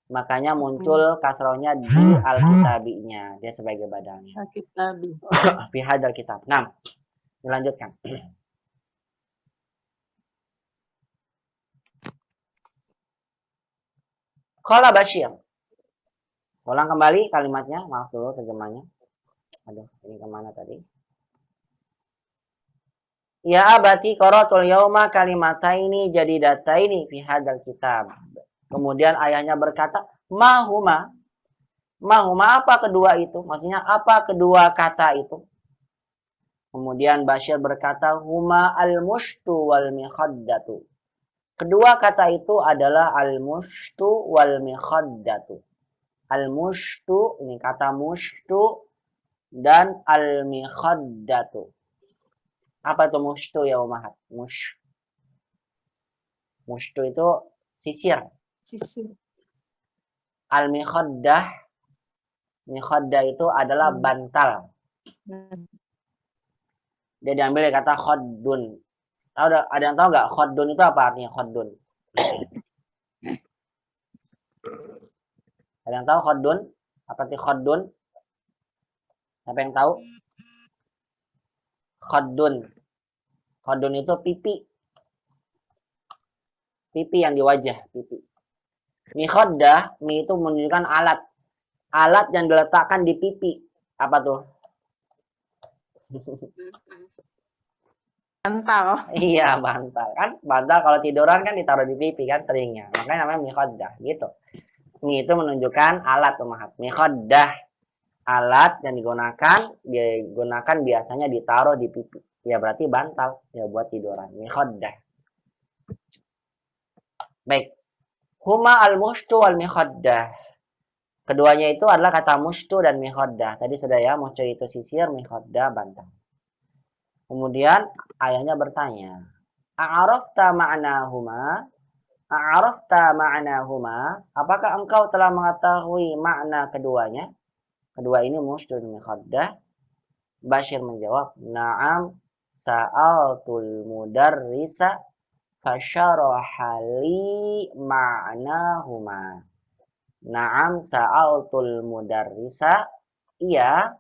Makanya muncul kasrohnya di alkitabinya. Dia sebagai badalnya. Kitabi. Fi hadal kitab. Nah, dilanjutkan. Qala Basyir. Ulang kembali kalimatnya. Maaf dulu terjemahnya. Aduh, ini kemana tadi? Ya abati qara'tul yauma kalimataini jadidataini fi hadzal kitab. Kemudian ayahnya berkata, mahuma. Mahuma apa kedua itu? Maksudnya apa kedua kata itu? Kemudian Basyir berkata, huma al-mushtu wal mikhaddatu. Kedua kata itu adalah al-mushtu wal mikhaddatu. Al-mushtu, ini kata mushtu, dan al-mikhaddatu. Apa itu mushtu ya Umahat? Mushtu itu sisir. Sisi. Al-mikhaddah, mikhaddah itu adalah bantal. Dia diambil dari kata khoddun. Ada yang tahu nggak khoddun itu apa artinya khoddun? Ada yang tahu khoddun? Apa arti khoddun? Siapa yang tahu? Khoddun. Khoddun itu pipi. Pipi yang di wajah, pipi. Mikhaddah, mi itu menunjukkan alat. Alat yang diletakkan di pipi. Apa tuh? Bantal. Iya, bantal. Kan bantal kalau tiduran kan ditaruh di pipi kan teringnya. Makanya namanya mikhaddah gitu. Mi itu menunjukkan alat Umahat. Mikhaddah, alat yang digunakan biasanya ditaruh di pipi. Ya berarti bantal ya buat tiduran. Mikhaddah. Baik. Huma al-mushtu wal mikhaddah. Keduanya itu adalah kata mushtu dan mikhaddah. Tadi sudah ya, mushtu itu sisir, mikhaddah bantal. Kemudian ayahnya bertanya, a'arafta ma'nahuma? A'rafta ma'nahuma? Apakah engkau telah mengetahui makna keduanya? Kedua ini musydun mukhaddah. Bashir menjawab, "Na'am, sa'altul mudarrisa fasyaraha li ma'nahuma." Na'am, sa'altul mudarrisa. Iya,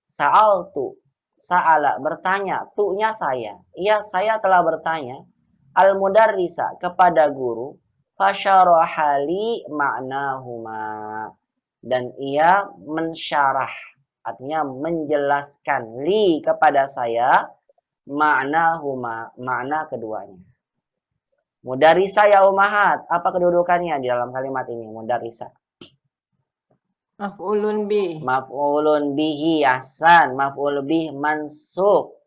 sa'altu. Sa'ala bertanya, tu'nya saya. Iya, saya telah bertanya al-mudarrisa kepada guru, fasyaraha li ma'nahuma. Dan ia mensyarah, artinya menjelaskan li kepada saya ma'nahuma, makna keduanya. Mudarrisa ya umahat, apa kedudukannya di dalam kalimat ini? Mudarrisa. Maf'ulun bih. Maf'ulun bihi, ahsan. Maf'ul bih mansub.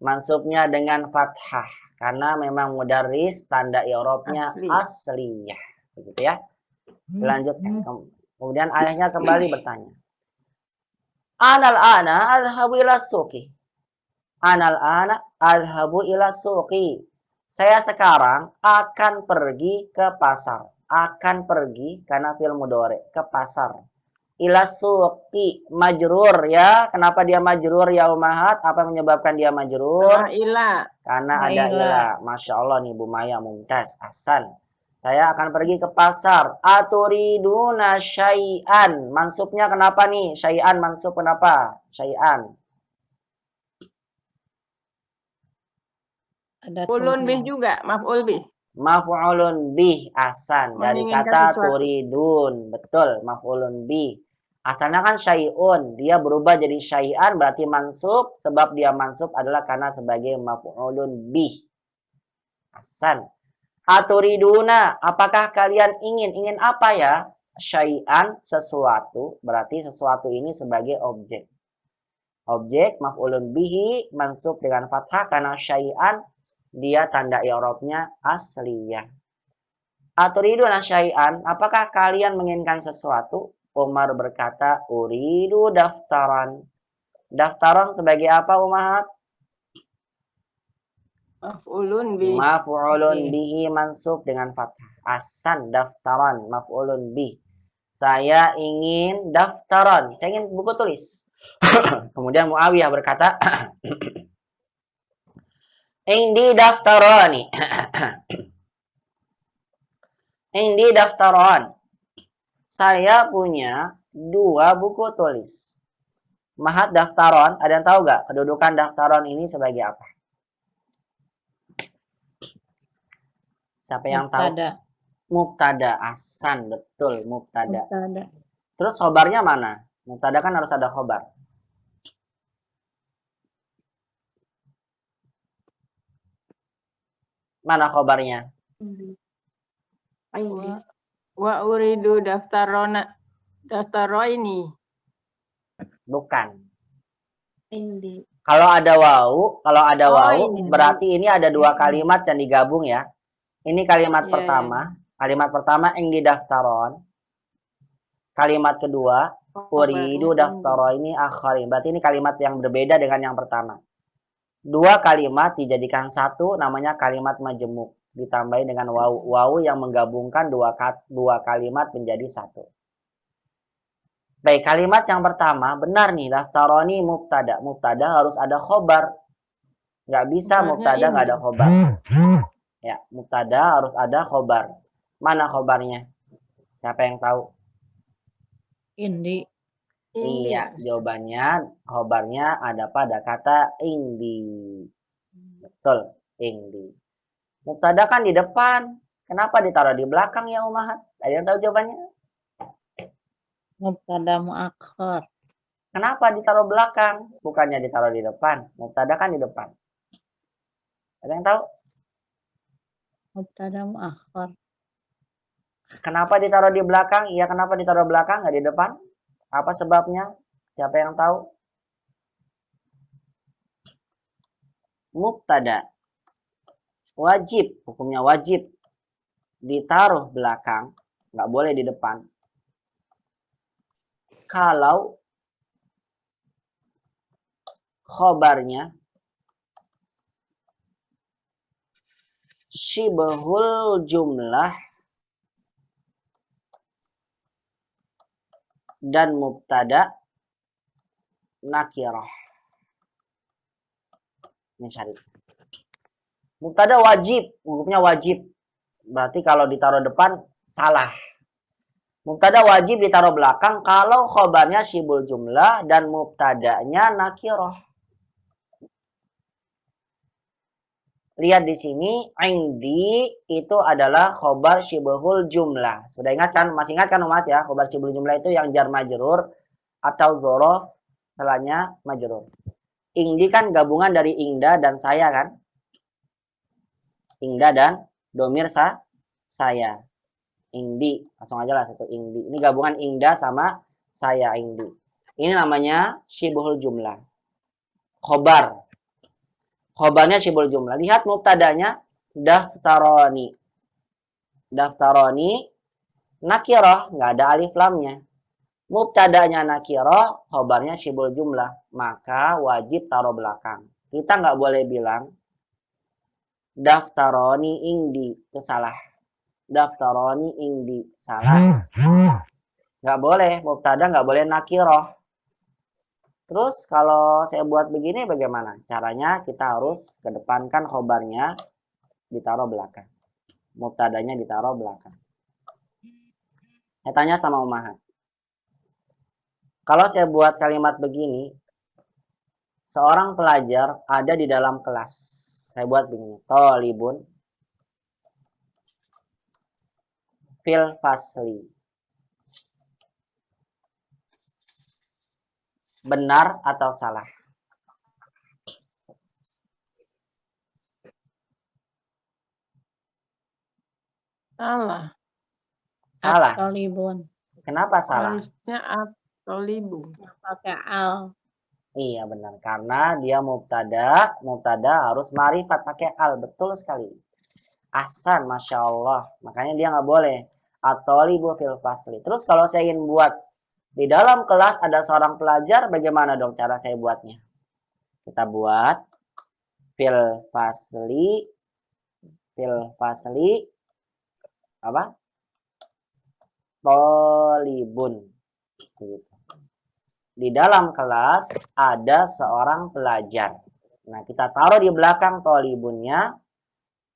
Mansubnya dengan fathah. Karena memang mudarris tanda i'rabnya Asli. asliyah. Begitu ya. Dilanjutkan. Kemudian ayahnya kembali bertanya. Anal ana adhabu ila suqi. Anal ana adhabu ila suqi. Saya sekarang akan pergi ke pasar. Akan pergi karena fi'il mudhari ke pasar. Ila suqi majrur ya. Kenapa dia majrur ya umahat? Apa yang menyebabkan dia majrur? Sama ila. Karena Nah, ada ila. ila. Masya Allah nih Bu Maya mumtaz. Ahsan. Saya akan pergi ke pasar. Aturiduna syai'an. Mansubnya kenapa nih? Syai'an mansub kenapa? Syai'an. Ada Maf'ulun bih tuh. juga. Maf'ul bih. Maf'ulun bih. Ahsan. Dari Menginginkan kata sesuatu. turidun. Betul. Maf'ulun bih. Asalnya kan syai'un. Dia berubah jadi syai'an berarti mansub. Sebab dia mansub adalah karena sebagai maf'ulun bih. Ahsan. Aturiduna, apakah kalian ingin apa ya? Syai'an, sesuatu, berarti sesuatu ini sebagai objek. Objek maf'ulun bihi mansub dengan fathah karena syai'an dia tanda i'rabnya asliyah. Aturiduna syai'an, apakah kalian menginginkan sesuatu? Umar berkata, uridu daftaran. Daftaran sebagai apa umahat? Maf'ulun bih. Maf'ulun bihi mansub dengan fathah. Ahsan, daftaran, maf'ulun bih. Saya ingin daftaran. Saya ingin buku tulis. Kemudian Muawiyah berkata, Indi daftarani. Indi daftaran. Saya punya 2 buku tulis. Mahat daftaran, ada yang tahu gak kedudukan daftaran ini sebagai apa? Siapa yang tahu? Mubtada. Mubtada. Ahsan, betul, mubtada. Mubtada. Terus khobarnya mana? Mubtada kan harus ada khobar. Mana khobarnya? Indi. Wa uridu daftarona. Daftaroini. Bukan. Indi. Kalau ada wau, ini. berarti ini ada 2 kalimat yang digabung ya. Ini kalimat Iya, pertama. Kalimat pertama ing di daftaron. Kalimat kedua, uridu daftaro ini akharin. Berarti ini kalimat yang berbeda dengan yang pertama. 2 kalimat dijadikan satu, namanya kalimat majemuk. Ditambahin dengan wau. Wau yang menggabungkan 2 kalimat menjadi satu. Baik, kalimat yang pertama, benar nih, daftaroni mubtada. Mubtada harus ada khobar. Nggak bisa mubtada nggak ada khobar. Ya, mubtada harus ada khobar. Mana khobarnya? Siapa yang tahu? Indi. Iya, jawabannya khobarnya ada pada kata indi. Betul, indi. Mubtada kan di depan. Kenapa ditaruh di belakang ya umahat? Ada yang tahu jawabannya? Mubtada muakhar. Kenapa ditaruh belakang? Bukannya ditaruh di depan. Mubtada kan di depan. Ada yang tahu? Mubtada muakhar. Kenapa ditaruh di belakang? Iya, kenapa ditaruh belakang, nggak di depan? Apa sebabnya? Siapa yang tahu? Mubtada. Wajib, hukumnya wajib. Ditaruh belakang, nggak boleh di depan. Kalau khobarnya syibhul jumlah dan mubtada nakirah. Ini syarat. Mubtada wajib, hukumnya wajib. Berarti kalau ditaruh depan salah. Mubtada wajib ditaruh belakang kalau khobarnya syibul jumlah dan mubtadanya nakirah. Lihat di sini, indi itu adalah khobar syibhul jumlah. Sudah ingat kan? Masih ingat kan umat ya? Khobar syibhul jumlah itu yang jar majrur atau zorof setelahnya majrur. Indi kan gabungan dari ingda dan saya kan? Ingda dan domir saya. Indi, langsung aja lah satu indi. Ini gabungan ingda sama saya indi. Ini namanya syibhul jumlah. Khobar. Khobarnya syibhul jumlah. Lihat mubtadanya daftaroni. Daftaroni nakirah, nggak ada alif lamnya. Mubtadanya nakirah, khobarnya syibhul jumlah. Maka wajib taruh belakang. Kita nggak boleh bilang daftaroni indi, itu salah. Daftaroni indi, salah. Nggak boleh, mubtada nggak boleh nakirah. Terus kalau saya buat begini bagaimana? Caranya kita harus kedepankan khobarnya ditaruh belakang. Mubtadanya ditaruh belakang. Saya tanya sama Umahat. Kalau saya buat kalimat begini, seorang pelajar ada di dalam kelas. Saya buat begini. Tolibun fil fasli. Benar atau salah? Salah. Salah. At-tolibun. Kenapa salah? Harusnya at-tolibu. Pakai al. Iya benar. Karena dia mubtada. Mubtada harus ma'rifat pakai al. Betul sekali. Ahsan, Masya Allah. Makanya dia nggak boleh. At-tolibu fil fasli. Terus kalau saya ingin buat di dalam kelas ada seorang pelajar, bagaimana dong cara saya buatnya? Kita buat fil fasli apa? Tolibun. Gitu. Di dalam kelas ada seorang pelajar. Nah, kita taruh di belakang tolibunnya,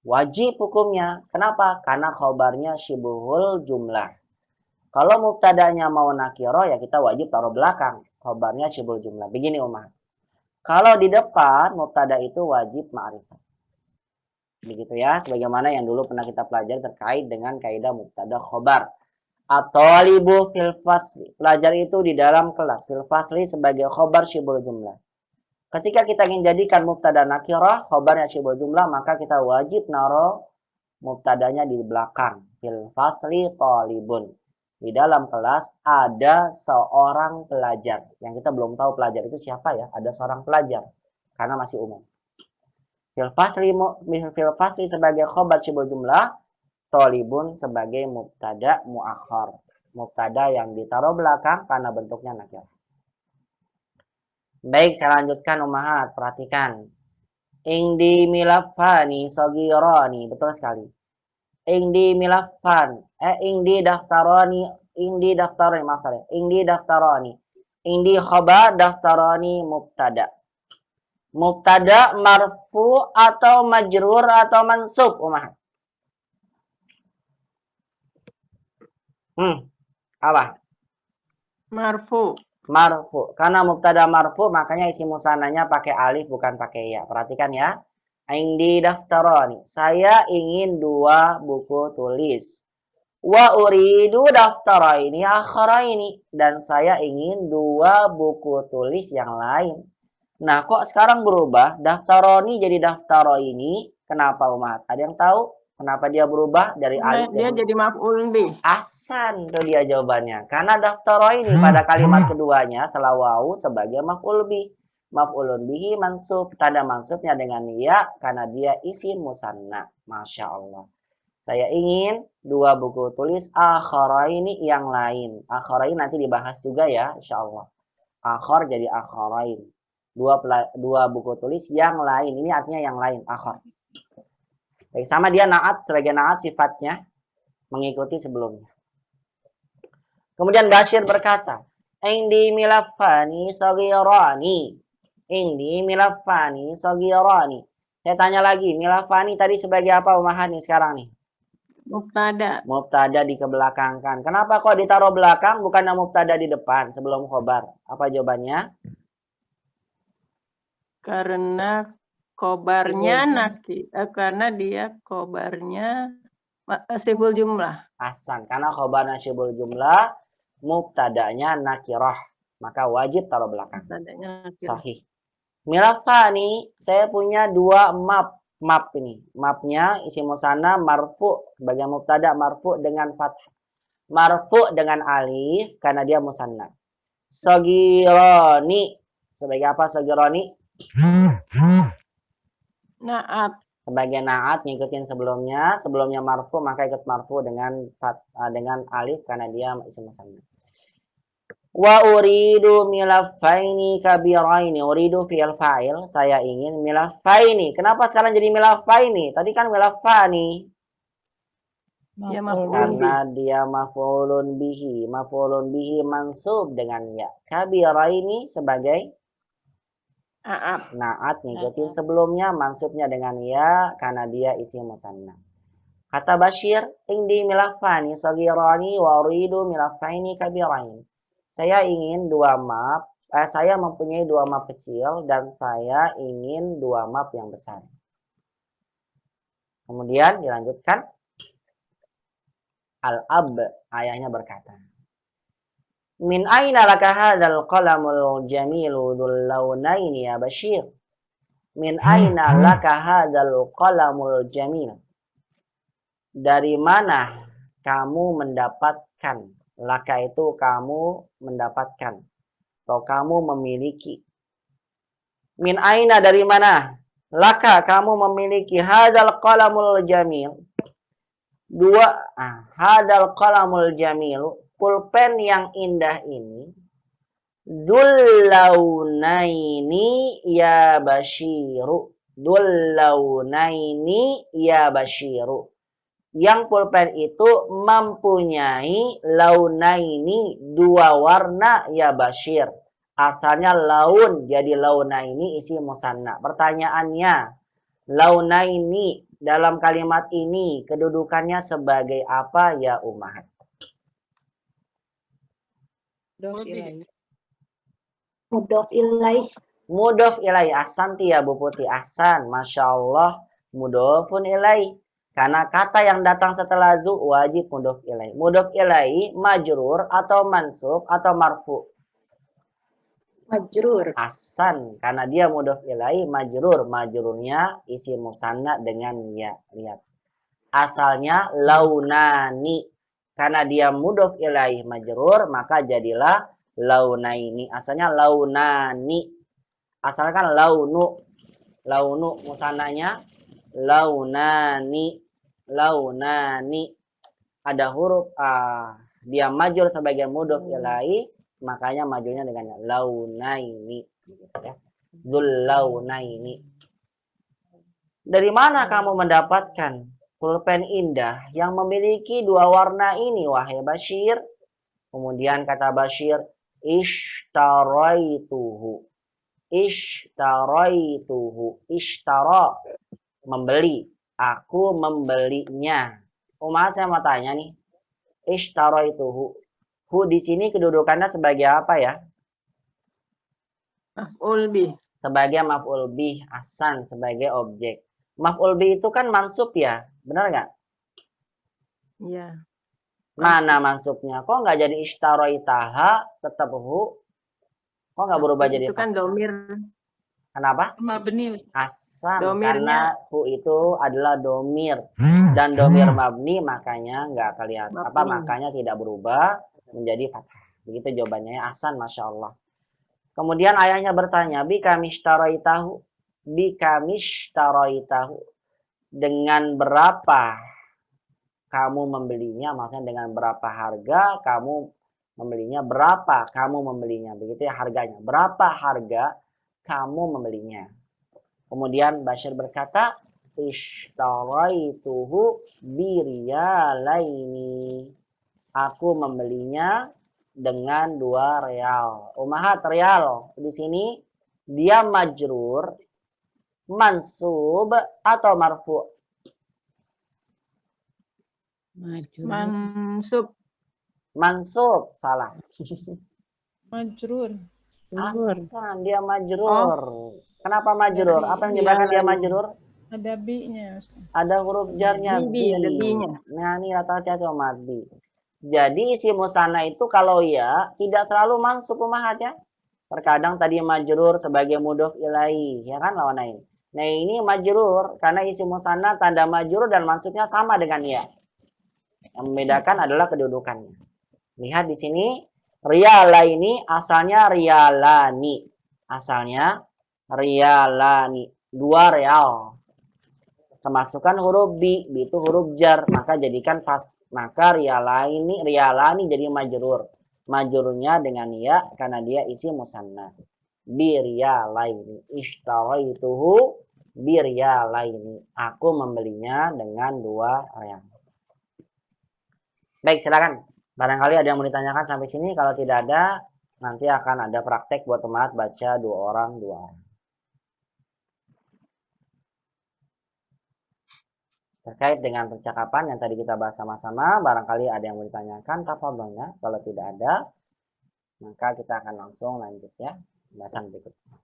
wajib hukumnya. Kenapa? Karena khobarnya syibhul jumlah. Kalau mubtadanya mau nakiro, ya kita wajib taruh belakang. Khobarnya syibhul jumlah. Begini Umar. Kalau di depan, mubtada itu wajib ma'rifat. Begitu ya. Sebagaimana yang dulu pernah kita pelajari terkait dengan kaidah mubtada khobar. At-talibu fil fasli. Pelajar itu di dalam kelas. Fil fasli sebagai khobar syibhul jumlah. Ketika kita ingin jadikan mubtada nakiro, khobarnya syibhul jumlah, maka kita wajib naruh mubtadanya di belakang. Fil fasli talibun. Di dalam kelas ada seorang pelajar. Yang kita belum tahu pelajar itu siapa ya. Ada seorang pelajar. Karena masih umum. Fil fasli sebagai khobar syibhul jumlah. Tolibun sebagai mubtada muakhar. Mubtada yang ditaruh belakang karena bentuknya nakirah. Baik, saya lanjutkan Ummahat. Perhatikan. Indi milafani sogironi. Betul sekali. Indi milafan, indi daftaroni, maaf saya, indi daftaroni, indi khobar daftaroni mubtada. Mubtada marfu atau majrur atau mansub, Umar? Apa? Marfu. Marfu. Karena mubtada marfu, makanya isi musananya pakai alif bukan pakai ya. Perhatikan ya. Indi daftaroni. Saya ingin 2 buku tulis. Wa uridu daftaraini akharaini. Dan saya ingin 2 buku tulis yang lain. Nah, kok sekarang berubah? Daftaroni jadi daftaroini. Kenapa, Umat? Ada yang tahu? Kenapa dia berubah dari alif? Dia jadi maf'ul bih. Ahsan, itu dia jawabannya. Karena daftaroini pada kalimat keduanya setelah wawu sebagai maf'ul bih. Maf'ulun bihi mansub. Tanda mansubnya dengan ya karena dia isim musanna. Masya Allah. Saya ingin 2 buku tulis akharaini yang lain. Akharain nanti dibahas juga ya, insya Allah. Akhar jadi akharain. 2 buku tulis yang lain. Ini artinya yang lain, akhar. Baik, sama dia naat sebagai naat sifatnya mengikuti sebelumnya. Kemudian Bashir berkata, Indi milafani saghirani. Indi milafani saghirani. Saya tanya lagi, milafani tadi sebagai apa Umahani sekarang nih? Mubtada. Mubtada dikebelakangkan. Kenapa kok ditaruh belakang bukannya mubtada di depan sebelum khobar? Apa jawabannya? Karena kobarnya karena dia kobarnya sibul jumlah. Hasan, karena khobar nasyibul jumlah, mubtadanya nakirah, maka wajib taruh belakang. Mubtadanya nakirah. Sahih. Milafani, saya punya dua map ini. Mapnya isi musanna marfu sebagai mubtada marfu dengan fathah. Marfu dengan alif karena dia musanna. Sagirani sebagai apa sagirani? Naat. Sebagai naat ngikutin sebelumnya marfu maka ikut marfu dengan alif karena dia isi musanna. Wa uridu milaffaini kabiraini. Uridu fi'il fa'il. Saya ingin milaffaini. Kenapa sekarang jadi milaffaini? Tadi kan milaffani. Ya, Maf'ul Karena dia maf'ulun bihi. Maf'ulun bihi mansub dengan ya. Kabiraini sebagai Aat. naat ngikutin sebelumnya. Mansubnya dengan ya karena dia isi musanna. Kata Bashir, indi milaffani sagirani wa uridu milaffaini kabiraini. Saya ingin saya mempunyai dua map kecil dan saya ingin dua map yang besar. Kemudian dilanjutkan. Al-ab, ayahnya berkata. Min aina laka hadzal qalamul jamilu dzul launaini ya Bashir? Min aina laka hadzal qalamul jamil? Dari mana kamu mendapatkan? Laka itu kamu mendapatkan atau kamu memiliki. Min aina dari mana? Laka kamu memiliki hadzal qalamul jamil. Hadzal qalamul jamil, pulpen yang indah ini. Dzul launaini ya Bashiru. Dzul launaini ya Bashiru. Yang pulpen itu mempunyai launaini dua warna ya Bashir. Asalnya laun jadi launaini isi musanna. Pertanyaannya, launaini dalam kalimat ini kedudukannya sebagai apa ya Ummahat? Mudhof ilaih. Mudhof ilaih. Ahsanti ya Bu Putih. Ahsan. Masya Allah. Mudhofun ilaih. Karena kata yang datang setelah zu wajib mudhof ilaih. Mudhof ilaih majrur atau mansub atau marfu? Majrur. Ahsan. Karena dia mudhof ilaih majrur. Majrurnya isi musanna dengan ya. Lihat. Asalnya launani. Karena dia mudhof ilaih majrur maka jadilah launaini. Asalnya launani. Asalnya kan launu. Launu musannanya launani. Launani. Ada huruf dia majul sebagai mudhof ilaih, makanya majulnya dengan launaini ya. Dzul launaini. Dari mana kamu mendapatkan pulpen indah yang memiliki dua warna ini wahai Bashir? Kemudian kata Bashir, ishtaraituhu. Ishtaraituhu. Ishtara membeli. Aku membelinya. Umar saya mau tanya nih. Ishtaraituhu. Hu di sini kedudukannya sebagai apa ya? Maf'ul bih. Sebagai maf'ul bih. Ahsan sebagai objek. Maf'ul bih itu kan mansub ya. Benar nggak? Iya. Mana mansubnya? Kok nggak jadi ishtaraitaha tetap hu? Kok nggak berubah jadi Itu kan domir. Kenapa? Mabni. Ahsan, Domirnya. karena hu itu adalah domir dan domir mabni makanya nggak kelihatan makanya tidak berubah menjadi fathah. Begitu jawabannya. Ahsan, masya Allah. Kemudian ayahnya bertanya, bikamishtaroitahu, dengan berapa kamu membelinya? Maksudnya dengan berapa harga kamu membelinya? Berapa kamu membelinya? Begitu ya harganya. Berapa harga kamu membelinya? Kemudian Bashir berkata, ishtaraituhu biriyalaini. Aku membelinya dengan 2 real. Ummahat real di sini dia majrur, mansub atau marfu? Majrur. Mansub. Mansub, salah. Majrur. Ahsan, dia majrur. Kenapa majrur? Apa yang menyebabkan dia majrur? Ada bi-nya. Ada huruf jarnya bi. Ada bi-nya. Nah, ini rata-rata comat bi. Jadi isi musanna itu kalau ya tidak selalu mansub ummahat ya. Terkadang tadi majrur sebagai mudhof ilaih, ya kan lawan. Nah, ini majrur karena isi musanna tanda majrur dan mansubnya sama dengan ya. Yang membedakan adalah kedudukannya. Lihat di sini riala ini asalnya rialani. Asalnya rialani, 2 real. Kemasukan huruf bi itu huruf jar, maka jadikan maka rialani jadi majrur. Majrurnya dengan ya karena dia isi musanna. Bi rialaini ishtaraituhu bi rialaini. Aku membelinya dengan 2 real. Baik, silakan. Barangkali ada yang mau ditanyakan sampai sini. Kalau tidak ada, nanti akan ada praktek buat teman baca 2 orang. Terkait dengan percakapan yang tadi kita bahas sama-sama, barangkali ada yang mau ditanyakan, tafadhalnya. Kalau tidak ada, maka kita akan langsung lanjut ya, pembahasan berikutnya.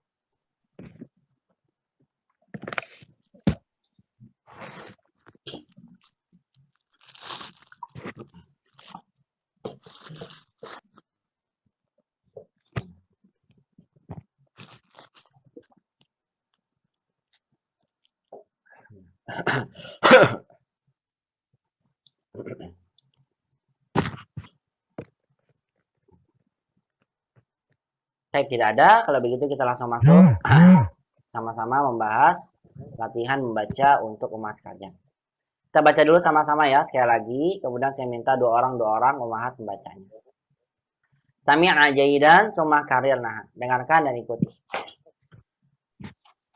Baik, tidak ada. Kalau begitu kita langsung masuk sama-sama membahas latihan membaca untuk ummahat sekalian. Kita baca dulu sama-sama ya sekali lagi. Kemudian saya minta 2 orang ummahat membacanya. Sami'a jaidan summa karirna. Dengarkan dan ikuti.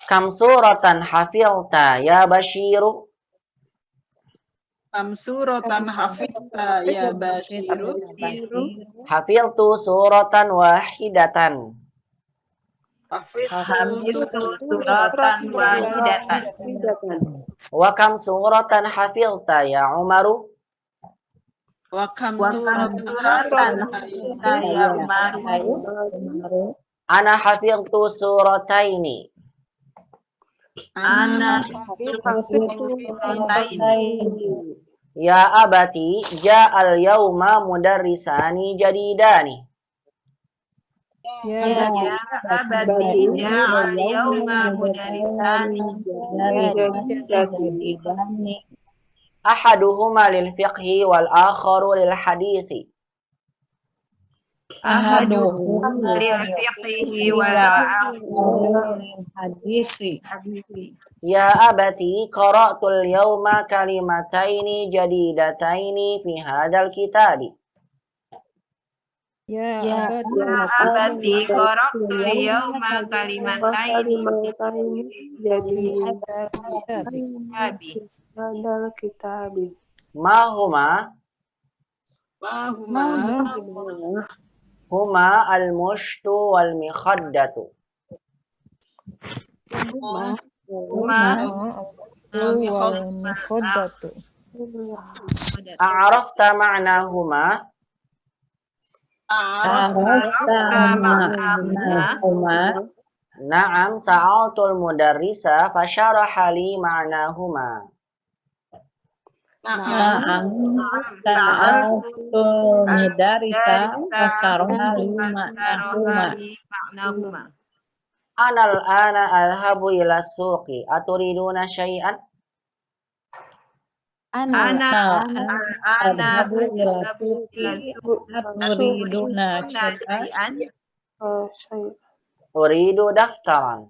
Kam suratan hafilta ya Bashiru? Kam suratan hafidta ya Bashiru. Hafiltu suratan wahidatan. Hafidtu suratan wahidatan. Wa kam suratan hafilta ya Umaru? Wa kam suratan hafidta ya Umaru. Ana hafiltu surataini. Ana Ya abati ja'al yawma mudarrisani jadidani. Ya abadi ja'al yawma mudarrisani jadidani. Ahaduhuma lil fiqhi wal akharu lil hadithi. Ahaduhuma lil fiqhi wal akharu lil hadithi. Ya abati qara'tul yawma kalimataini jadidataini fi hadzal kitabi. Ya abati qara'tul yawma kalimataini jadidataini hadal kitabi. Ma huma al-mushtu wal mikhaddatu. A'rafta ma'nahuma? Na'am sa'altul mudarrisa fasyaraha li ma'nahuma. Na'am sa'altul mudarrisa fasyaraha li ma'nahuma. Anal ana alhabu ila suqi aturiduna syai'an? Ana Adhabu ila suqi aturiduna syai'an. Uridu daftaran.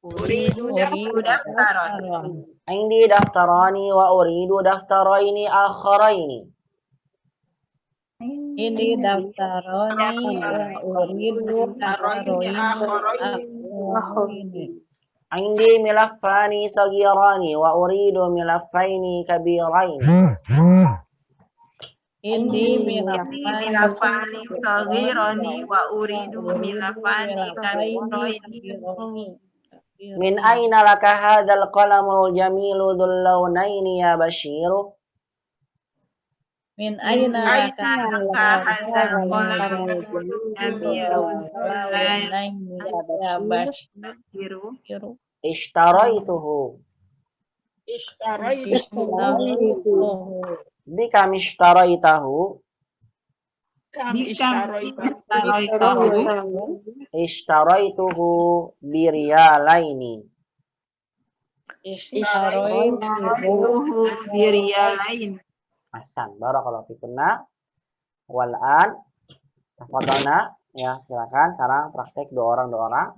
Uridu daftaran. Indi daftarani wa uridu daftaraini akharaini. Ini daftaroni wa uridu daftaroni akharaini. Indi milaffani sagirani wa uridu milaffaini kabiraini. Indi Milafani milafani saghirani wa uridu milafani kabiraini. Min aina laka hadzal qalamul jamilu dzul launaini ya Bashiru? Min aina laka hadzal qalamul jamilu ya Bashiru? Ishtaraituhu. Ishtaraituhu. Bikam ishtaraitahu. Kam ishtaraituhu. Ishtaraituhu biriyalaini. Ishtaraituhu biriyalain. Ahsan, barakallahu fikunna. Wal'an tafadhalna, ya silakan. Sekarang praktek dua orang.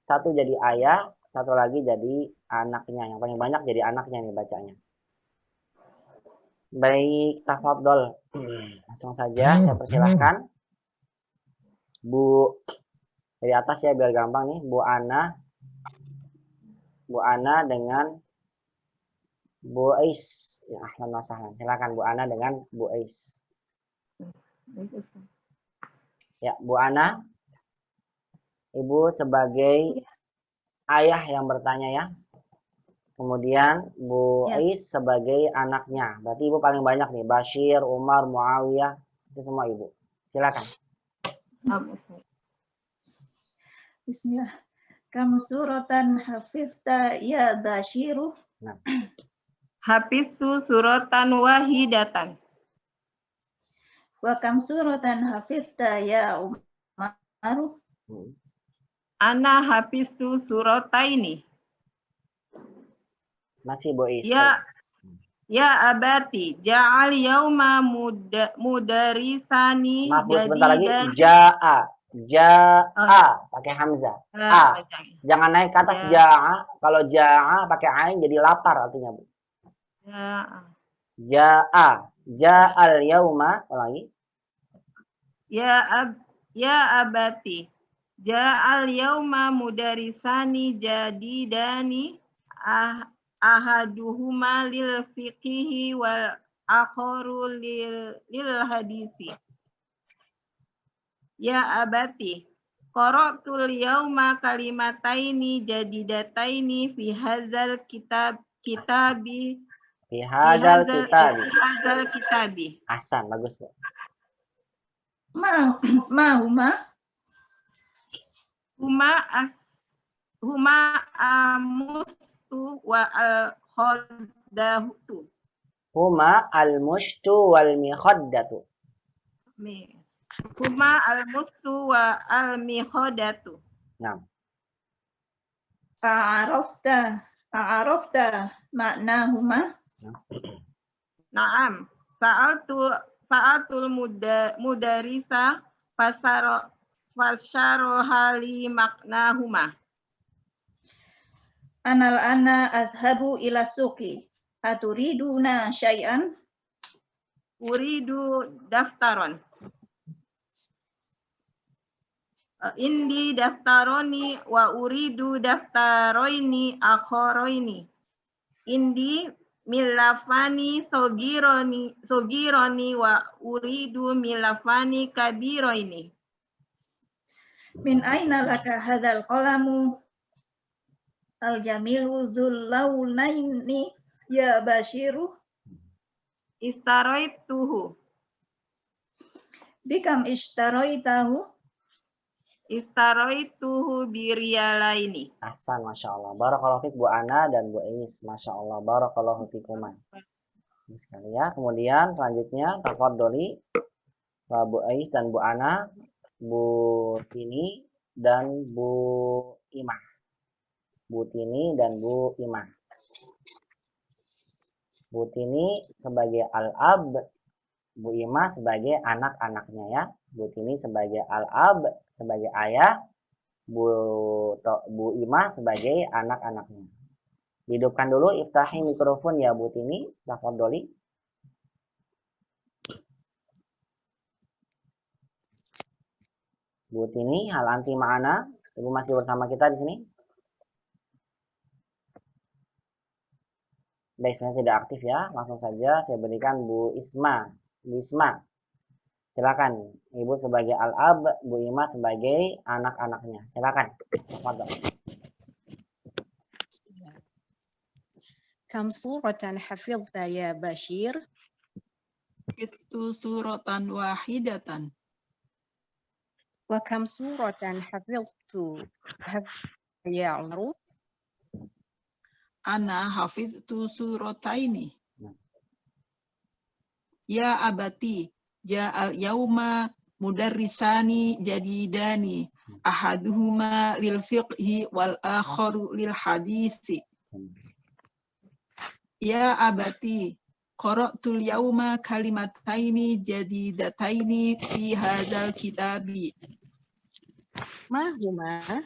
Satu jadi ayah, satu lagi jadi anaknya. Yang paling banyak jadi anaknya nih bacanya. Baik, tafadhol. Langsung saja saya persilahkan. Bu, dari atas ya biar gampang nih. Bu Ana dengan Bu Ais. Ya, ahlan wa sahlan. Silakan Bu Ana dengan Bu Ais. Ya, Bu Ana. Ibu sebagai ayah yang bertanya ya. Kemudian Bu Ais sebagai anaknya. Berarti Ibu paling banyak nih. Bashir, Umar, Muawiyah. Itu semua Ibu. Silakan. Bismillah. Kam suratan hafizta ya Bashiru? Nah. Hafiztu suratan wahidatan. Wa kam suratan hafizta ya Umaru? Ana hafiztu surataini. Masih Bu Ais. Ya abati, ja'al yauma mudarisani. Maaf Bu, sebentar lagi. Ja'a pakai hamzah. Jangan naik ke atas ja'a. Kalau ja'a pakai ain jadi lapar artinya Bu. Ja'al yauma, lagi. Ya abati, ja'al yauma mudarisani jadidani ahaduhuma lil fiqhi wal akharu lil hadisi. Ya abati, qara'tul yauma kalimataini jadidataini fi hadzal kitabi. Fi hadzal kitabi. Ahsan, bagus Bu. Huma amustu wa al-khaddatu. Huma al-mushtu wal mikhaddatu. Huma al-mustu wa al-mikhaddatu. Nah. A'arafta maknahuma? Naam. Sa'atul mudarisa fasyaro hali maknahuma. Anal ana azhabu ila suqi. Aturiduna syai'an? Uridu daftaron. Indi daftaroni wa uridu daftaroini akhoroini. Indi milafani sogironi wa uridu milafani kabiroini. Min aina laka hadzal qalamu al-jamilu dzul launaini ya Bashiru? Istaraituhu. Bikam ishtaraitahu? Istaraituhu biriyalaini. Ahsan, Masya Allah. Barakallahu fiik Bu Ana dan Bu Ais. Masya Allah. Barakallahu fiikuman. Sekali ya. Kemudian selanjutnya tafadholi Bu Ais dan Bu Ana, Bu Tini dan Bu Imah. Bu Tini dan Bu Imah. Bu Tini sebagai al-ab, Bu Imah sebagai anak-anaknya ya. Bu Tini sebagai al-ab, sebagai ayah, Bu Imah sebagai anak-anaknya. Hidupkan dulu, iftahi mikrofon ya Bu Tini, tafadholi. Bu Tini, hal anti ma'ana, Ibu masih bersama kita di sini? Baik, sebenarnya tidak aktif ya. Langsung saja saya berikan Bu Isma. Bu Isma. Silakan. Ibu sebagai al-ab, Bu Ima sebagai anak-anaknya. Silakan. Fadhal. Kam suratan hafidhta ya Bashir? Itu suratan wahidatan. Wa kam suratan hafidhtu ya Umru? Ana hafiztu surataini. Ya abati, ja'al yauma mudarrisani jadidani. Ahaduhuma lil fiqhi wal akharu lil hadithi. Ya abati, qara'tul yauma kalimataini jadidataini fi hadzal kitabi. Ma huma?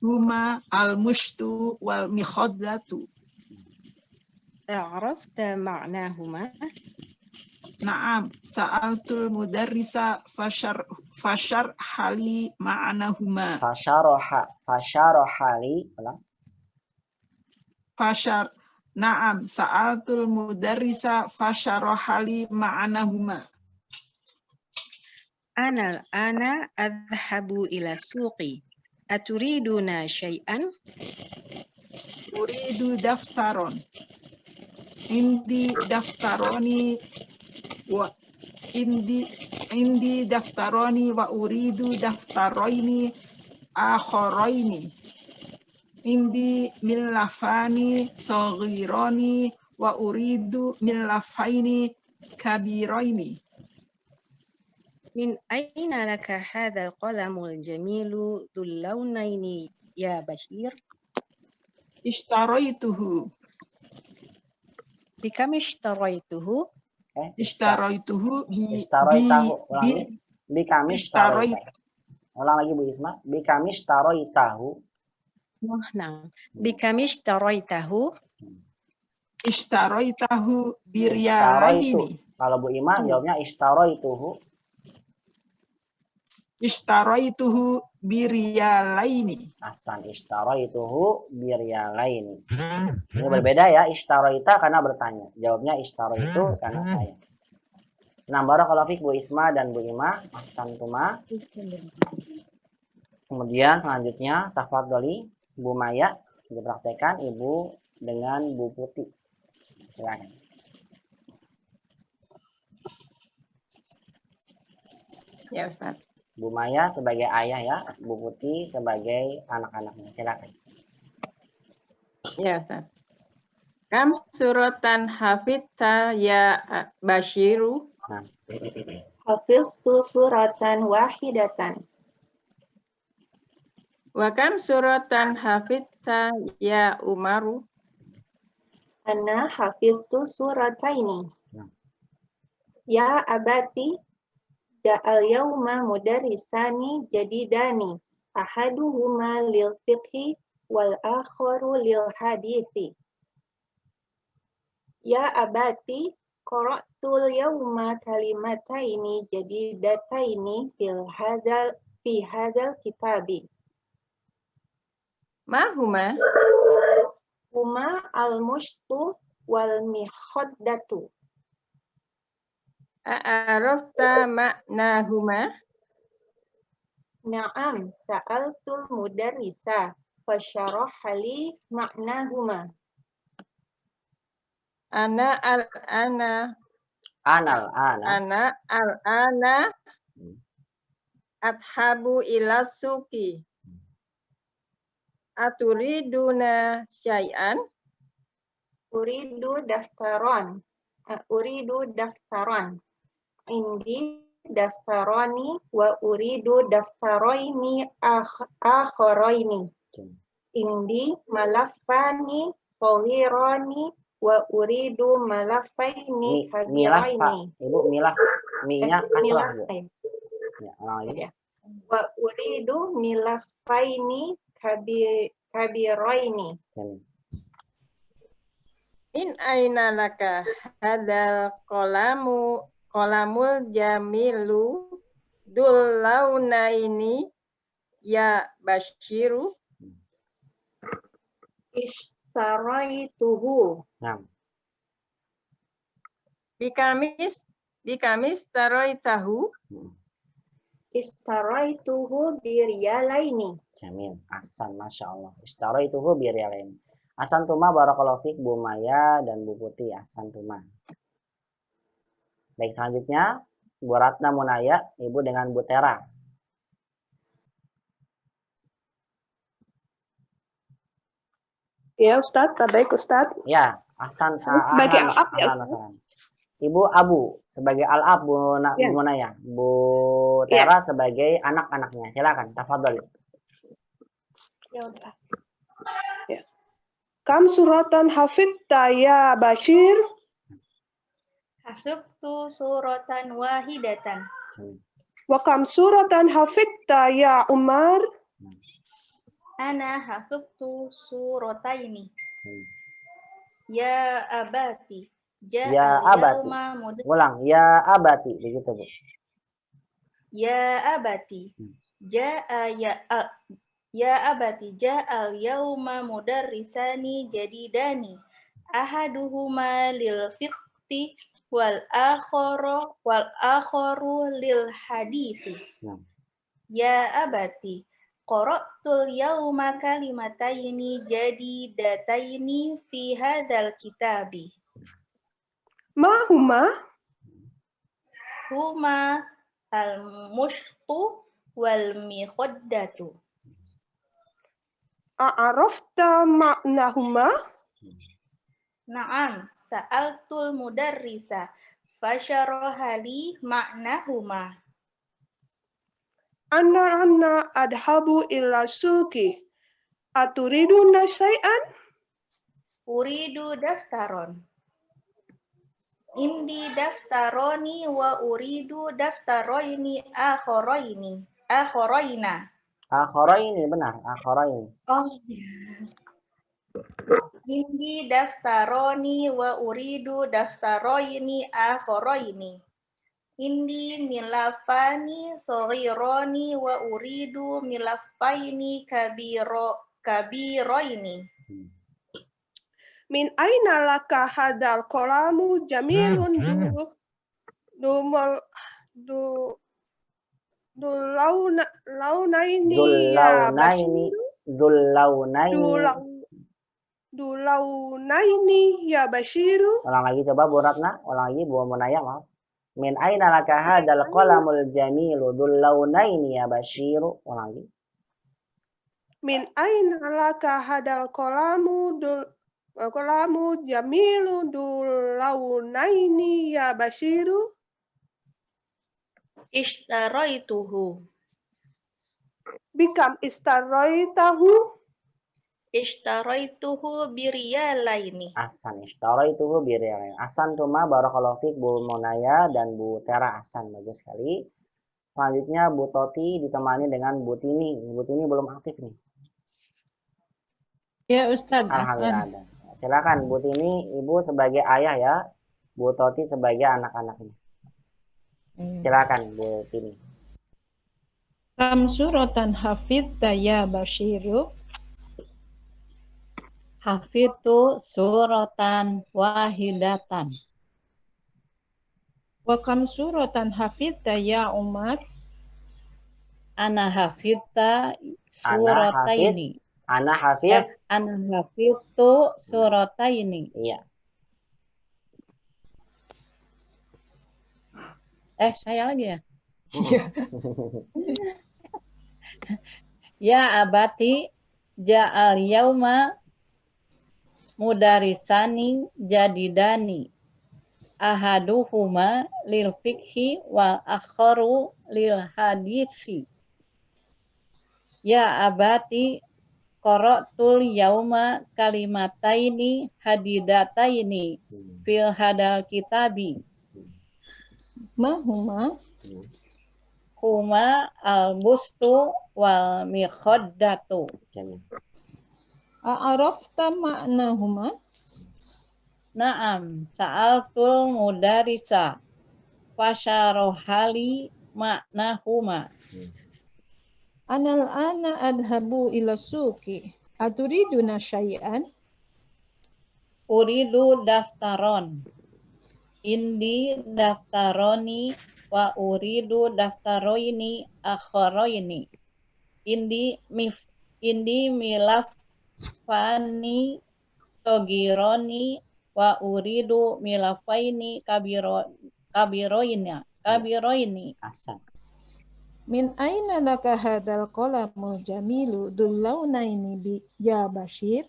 Huma al-mushtu wal mikhadzatu. A'rafta ma'nahuma? Naam, sa'altul mudarrisa fashar hali ma'anahuma. Fasyarahali. Naam, sa'altul mudarrisa fasharahali ma'anahuma. Ana adhabu ila suqi. Aturiduna syai'an? Uridu daftaron. Indi daftaroni wa indi daftaroni wa uridu daftaroini akharaini. Indi millafani saghirani wa uridu millafaini kabiraini. Min aina laka hadha al-qalamul jamilu dhul lawnaini ya Bashir? Ishtaraituhu. Bikam ishtaraituhu? Ishtaraituhu Ulang lagi Bu Isma. Bikamishtaraitahu. Nah, bikam ishtaraitahu? Ishtaraitahu biryalaini. Kalau Bu Ima jawabnya ishtaraituhu. Ishtaraituhu biryalaini. Hasan, ishtaraituhu biryalaini. Ini berbeda ya, ishtaraita karena bertanya. Jawabnya ishtaraitu karena saya. Nah, barakallahu fiik Bu Isma dan Bu Ima. Hasan tuma. Kemudian selanjutnya tafadholi Bu Maya dipraktekkan Ibu dengan Bu Putih. Silakan. Ya Ustaz. Bu Maya sebagai ayah ya, Bu Putih sebagai anak-anaknya. Silakan. Ya Ustaz. Kam suratan hafidta ya Bashiru? Nah, Hafiztu suratan wahidatan. Wa kam suratan hafidta ya Umaru? Ana hafiztu surataini. Nah. Ya abati, ja'al yauma mudarrisani jadidani. Ahaduhuma lil fiqhi wal akharu lil hadithi. Ya abati, qara'tul yauma kalimataini jadidataini fi hadzal kitabi. Ma huma? Huma al-mushtu wal mikhaddatu. A'arafta ma'nahuma? Na'am, sa'altul mudarrisa fasyaraha li ma'nahuma. Ana adhabu ila suqi. Aturiduna syai'an? Uridu daftaron. Indi daftaroni wa uridu daftaroini akharaini. Indi malafani saghirani wa uridu malafaini milah Pak. kabiraini. Ibu milah. Mi-nya kasrah Bu. Milah, Ya, ulang lagi. ya. Wa uridu milafaini kabiraini. In aina laka hadal qalamul jamilu dul launaini ya Bashiru? Ishtaraituhu. Nah, Bikamis Bikamistaroitahu. Istaraituhu biriyalaini. Jamil. Ahsan, Masya Allah. Ishtaraituhu biriyalaini. Ahsan tuma barakallahu fiik Bu Maya dan Bu Putih. Ahsan tuma. Baik, selanjutnya Bu Ratna Munaya, Ibu dengan Bu Tera. Ya Ustadz, baik Ustadz. Ya, Ahsan. Sebagai ahlan, al-ab ya, ahlan, ahlan. Ibu Abu sebagai al-ab Bu Ya. Munaya. Bu Tera sebagai anak-anaknya. Silakan, tafadhol. Ya udah. Kam suratan hafidta ya Bashir? Hafidtu suratan wahidatan. Wa kam suratan hafidta ya Umar? Ana hafidtu surataini. Ya abati. Ya abati. Ulang, ya abati. Begitu, Bu. Ya abati. Ya abati ja'al yauma mudarrisani jadidani. Ahaduhuma lil fiqhi wal akharu lil hadithi. Ya abati qara'tul yauma kalimataini jadidataini fi hadzal kitabi. Ma huma? Huma al-mushtu wal mikhaddatu. A'arafta ma'nahuma? Na'am, sa'altul mudarrisa fasyaraha li ma'nahuma. Ana adhabu ila suki. Aturiduna syai'an? Uridu daftaron. Indi daftaroni wa uridu daftaroini akharaina. Akharaini, benar. Akharaini. Oh. Indi daftaroni wa uridu daftaroini akharaini. Indi milafani saghironi wa uridu milafaini kabiroini. Min aina laka hadal qalamu jamilun launaini ya Bashir? Dulaunaini ya Bashiru. Ulang lagi coba Bu Ratna, ulang lagi Bu Munaya, maaf. Min aina laka hadal qalamul jamilu dulaunaini ya Bashiru. Ulang lagi. Min aina laka hadal qalamu jamilu dulaunaini ya Bashiru. Ishtaraituhu. Bikam istaraitahu? Ishtaraituhu biriyalaini. Ahsan, ishtaraituhu biriyalaini. Ahsan tuma barakallahu fiik Bu Munaya dan Bu Tera. Ahsan, bagus sekali. Selanjutnya Bu Toti ditemani dengan Bu Tini. Bu Tini belum aktif nih. Ya Ustadz. Alhamdulillah ada. Silakan Bu Tini, Ibu sebagai ayah ya. Bu Toti sebagai anak-anaknya. Silakan Bu Tini. Kam suratan hafidta ya Bashiru? Hafidtu suratan wahidatan. Wa kam suratan hafidta ya Umar? Ana hafidta surataini. Ana hafid. Ana hafidtu surataini. Iya. Saya lagi ya? Ya abati ja'al yauma mudarisani jadidani. Ahaduhuma lil fikhi wal akharu lil hadisi. Ya abati qara'tul yauma kalimataini hadidataini fil hadal kitabi. Mahuma? Huma al-bustu wal mikhaddatu. A'arafta ma'nahuma? Naam, sa'altul mudarisa fasyarohali ma'nahuma. Ana adhabu ila suki. Aturiduna syai'an? Uridu daftaron. Indi daftaroni wa uridu daftaroini akhoroini. Indi milafani sogironi wa uridu milafaini kabiroini. Ahsan. Min aina laka hadal qalamul jamilu dullaunaini bi ya Bashir?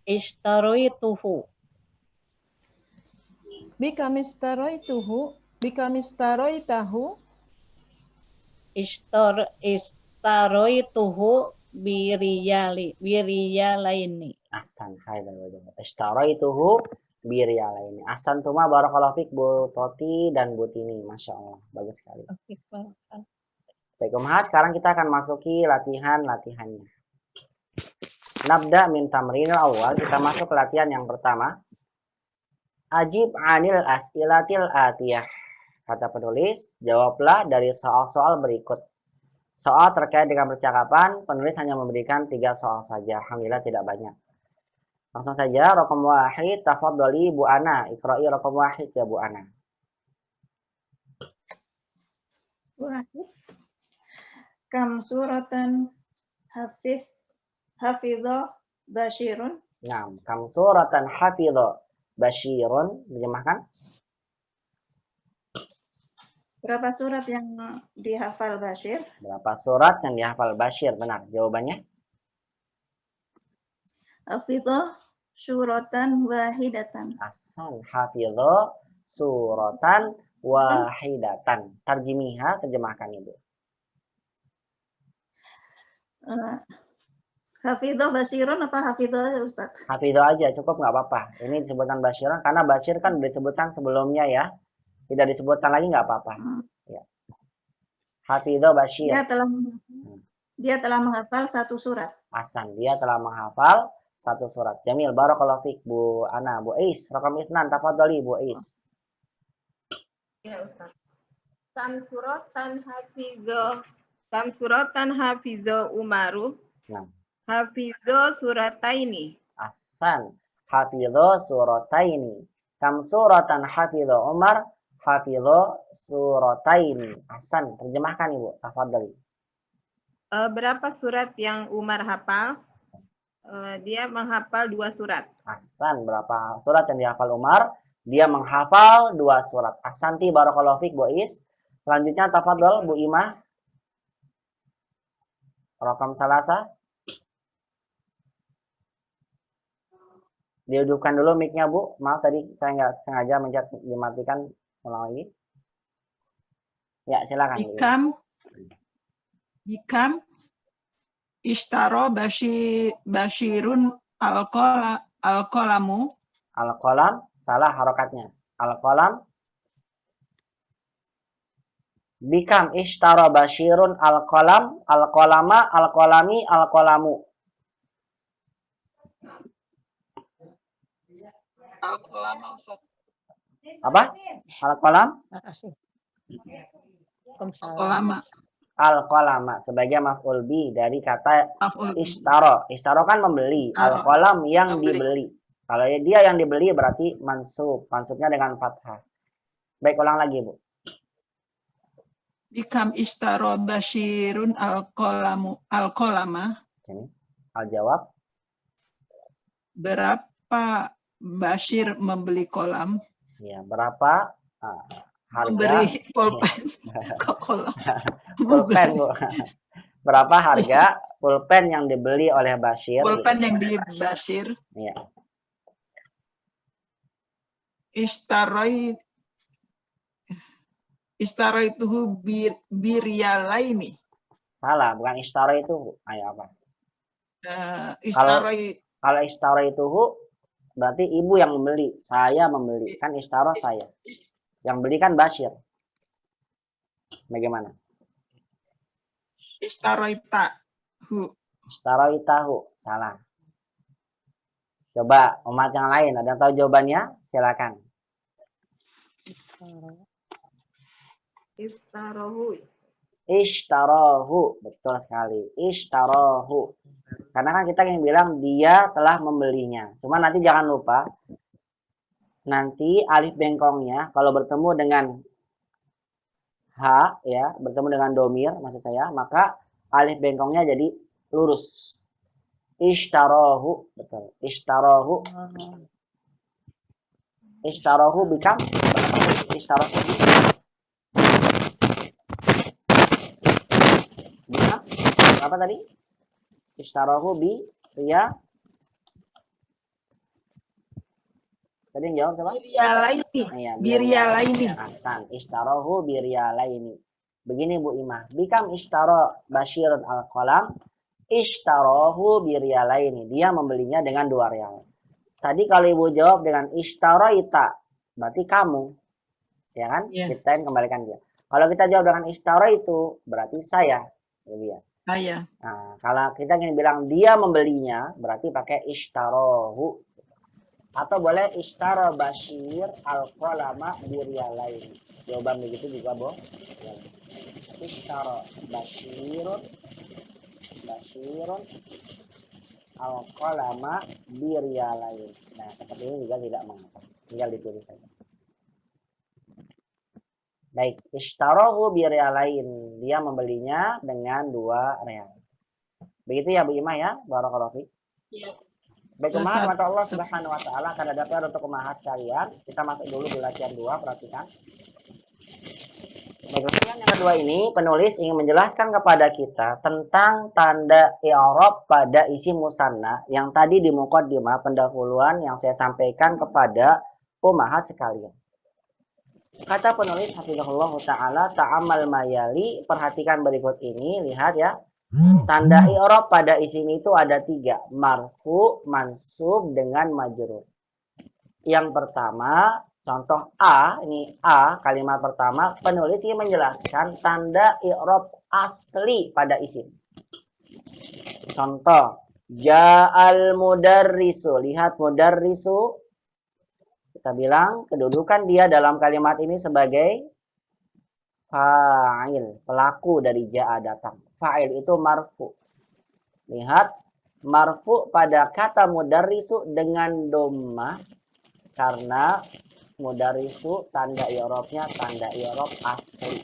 Ishtaroituhu. Bikamistaroitahu Ishtaroituhu biriyalaini. Ahsan. Ishtaroituhu biriyalaini. Ahsan tuma barakallahu fik Bu Toti dan Bu Tini. Masya Allah. Bagus sekali. Baik Ummahat, sekarang kita akan masuki latihannya. Nabda min tamrinil awal. Kita masuk ke latihan yang pertama. Ajib anil as'ilatil atiyah. Kata penulis, jawablah dari soal-soal berikut. Soal terkait dengan percakapan, penulis hanya memberikan 3 soal saja. Alhamdulillah tidak banyak. Langsung saja, raqam wahid, tafadhali Bu Ana. Iqra'i raqam wahid ya Bu Ana. Wahid. Kam suratan hafidho Bashirun. Nah, kam suratan hafidho Bashirun. Terjemahkan. Berapa surat yang dihafal Bashir? Berapa surat yang dihafal Bashir? Benar. Jawabannya? Hafidho suratan wahidatan. Ahsan. Hafidho suratan wahidatan. Tarjimiha, terjemahkan Ibu. Hafidho Bashirun apa hafidho ya Ustaz? Hafidho aja, cukup nggak apa-apa. Ini disebutkan Bashirun karena Bashir kan disebutkan sebelumnya ya. Tidak disebutkan lagi nggak apa-apa. Ya. Hafidho Bashir. Dia telah menghafal 1 surat. Ahsan, dia telah menghafal 1 surat. Jamil, barakallahu fik Bu Ana. Bu Ais, raqam isnan, tafadhali Bu Ais. Ya Ustaz. Kam suratan hafizo Umaru. Nah. Hafizo surataini. Ahsan. Hafidho surataini. Kam suratan hafidho Umar. Hafidho surataini. Ahsan. Terjemahkan Ibu. Tafadhali. Berapa surat yang Umar hafal? Dia menghafal 2 surat. Ahsan. Berapa surat yang dihafal Umar? Dia menghafal 2 surat. Ahsanti barakallahu fik Bu Is. Selanjutnya tafadhol Bu Imah. Raqam salasa. Dihidupkan dulu mic-nya Bu. Maaf tadi saya nggak sengaja mencet dimatikan. Ulang lagi. Ya silakan. Bikam ishtaro Bashirun al-qalamu. Al-qalam salah harokatnya. Al-qalam. Bikam ishtaro Bashirun al-qalam. Al-qalama al-qalami al-qalamu. Apa? Al-qalam? Al-qalama sebagai maf'ul bi dari kata ishtaro. Ishtaro kan membeli. Al-qalam yang dibeli. Kalau dia yang dibeli berarti mansub. Mansubnya dengan fathah. Baik, ulang lagi Bu. Bikam ishtaro Bashirun al-qalama. Sini. Al-jawab. Berapa Bashir membeli kolam? Ya, berapa harga? Memberi pulpen. Kolam. Pulpen, Bu. Berapa harga pulpen yang dibeli oleh Bashir? Pulpen yang di Bashir. Ya. Ishtaroituhu biriyalaini. Salah, bukan ishtaro itu. Ayo apa? Kalau ishtaro itu berarti ibu yang membeli, saya membeli. Kan ishtaro saya. Yang beli kan Bashir. Bagaimana? Ishtaroitahu. Salah. Coba umat yang lain, ada yang tahu jawabannya? Silakan. Ishtarohu. Betul sekali. Ishtarohu. Karena kan kita yang bilang dia telah membelinya. Cuma nanti jangan lupa nanti alif bengkongnya kalau bertemu dengan ha, ya, bertemu dengan domir maksud saya, maka alif bengkongnya jadi lurus. Ishtarahu, betul. Ishtarahu. Ishtarahu bikam. Ishtarahu bikam. Apa tadi? Ishtarahu bi ya. Tadi yang jawab siapa? Biryalaini. Iya, Biryalaini. Hasan. Ishtarahu biryalaini. Begini Bu Imah. Bikam ishtara Basyirun al-qalam. Ishtarahu biryalaini. Dia membelinya dengan 2 rial. Tadi kalau Ibu jawab dengan ishtaraita, berarti kamu. Ya kan? Iya. Kita yang kembalikan dia. Kalau kita jawab dengan ishtaraitu, berarti saya. Ya. Saya. Nah, kalau kita ingin bilang dia membelinya, berarti pakai ishtarahu. Atau boleh ishtara Basyir al-qalama biryalaini. Jawaban begitu juga, Bo. Ya. Ishtara Basyirun al-qalama biryalaini. Nah, seperti ini juga tidak mengapa. Tinggal ditulis saja. Baik, ishtarahu biryalain. Dia membelinya dengan 2 rial. Begitu ya Bu Imah ya. Barakallahu fiik. Iya. Baik, Ya, Umar, Ustaz. mata Allah Subhanahu wa taala akan ada PR untuk membahas sekalian. Kita masuk dulu di latihan 2, perhatikan. Baik, latihan yang kedua ini penulis ingin menjelaskan kepada kita tentang tanda i'rab pada isim musanna yang tadi di muqaddimah pendahuluan yang saya sampaikan kepada ummahat sekalian. Kata penulis hafizahullah taala ta'amal mayali, perhatikan berikut ini, lihat ya. Tanda i'rab pada isim itu ada 3, marfu, mansub dengan majrur. Yang pertama, contoh A, ini A, kalimat pertama, penulis ingin menjelaskan tanda i'rab asli pada isim. Contoh, ja'al mudarrisu, lihat mudarrisu, kita bilang kedudukan dia dalam kalimat ini sebagai fa'il, pelaku dari ja'a datang. Fa'il itu marfu. Lihat, marfu pada kata mudarrisu dengan dhammah karena mudarrisu tanda i'rabnya tanda i'rab asli.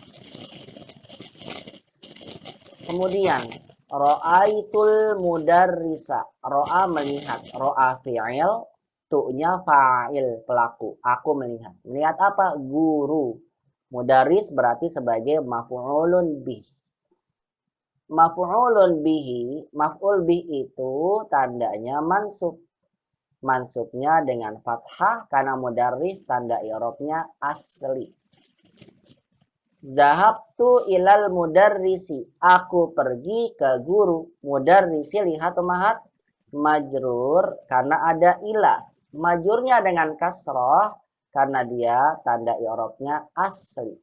Kemudian ra'aitul mudarrisa, ra'a melihat, ra'a fi'il, tu'nya fa'il pelaku, aku melihat. Melihat apa? Guru. Mudarris berarti sebagai maf'ulun bih. Maf'ulun bihi, maf'ul bih itu tandanya mansub. Mansubnya dengan fathah karena mudarris tanda i'rabnya asli. Zahabtu ilal mudarrisi, aku pergi ke guru. Mudarrisi, lihat umahat, majrur karena ada ila. Majrurnya dengan kasrah karena dia tanda i'rabnya asli.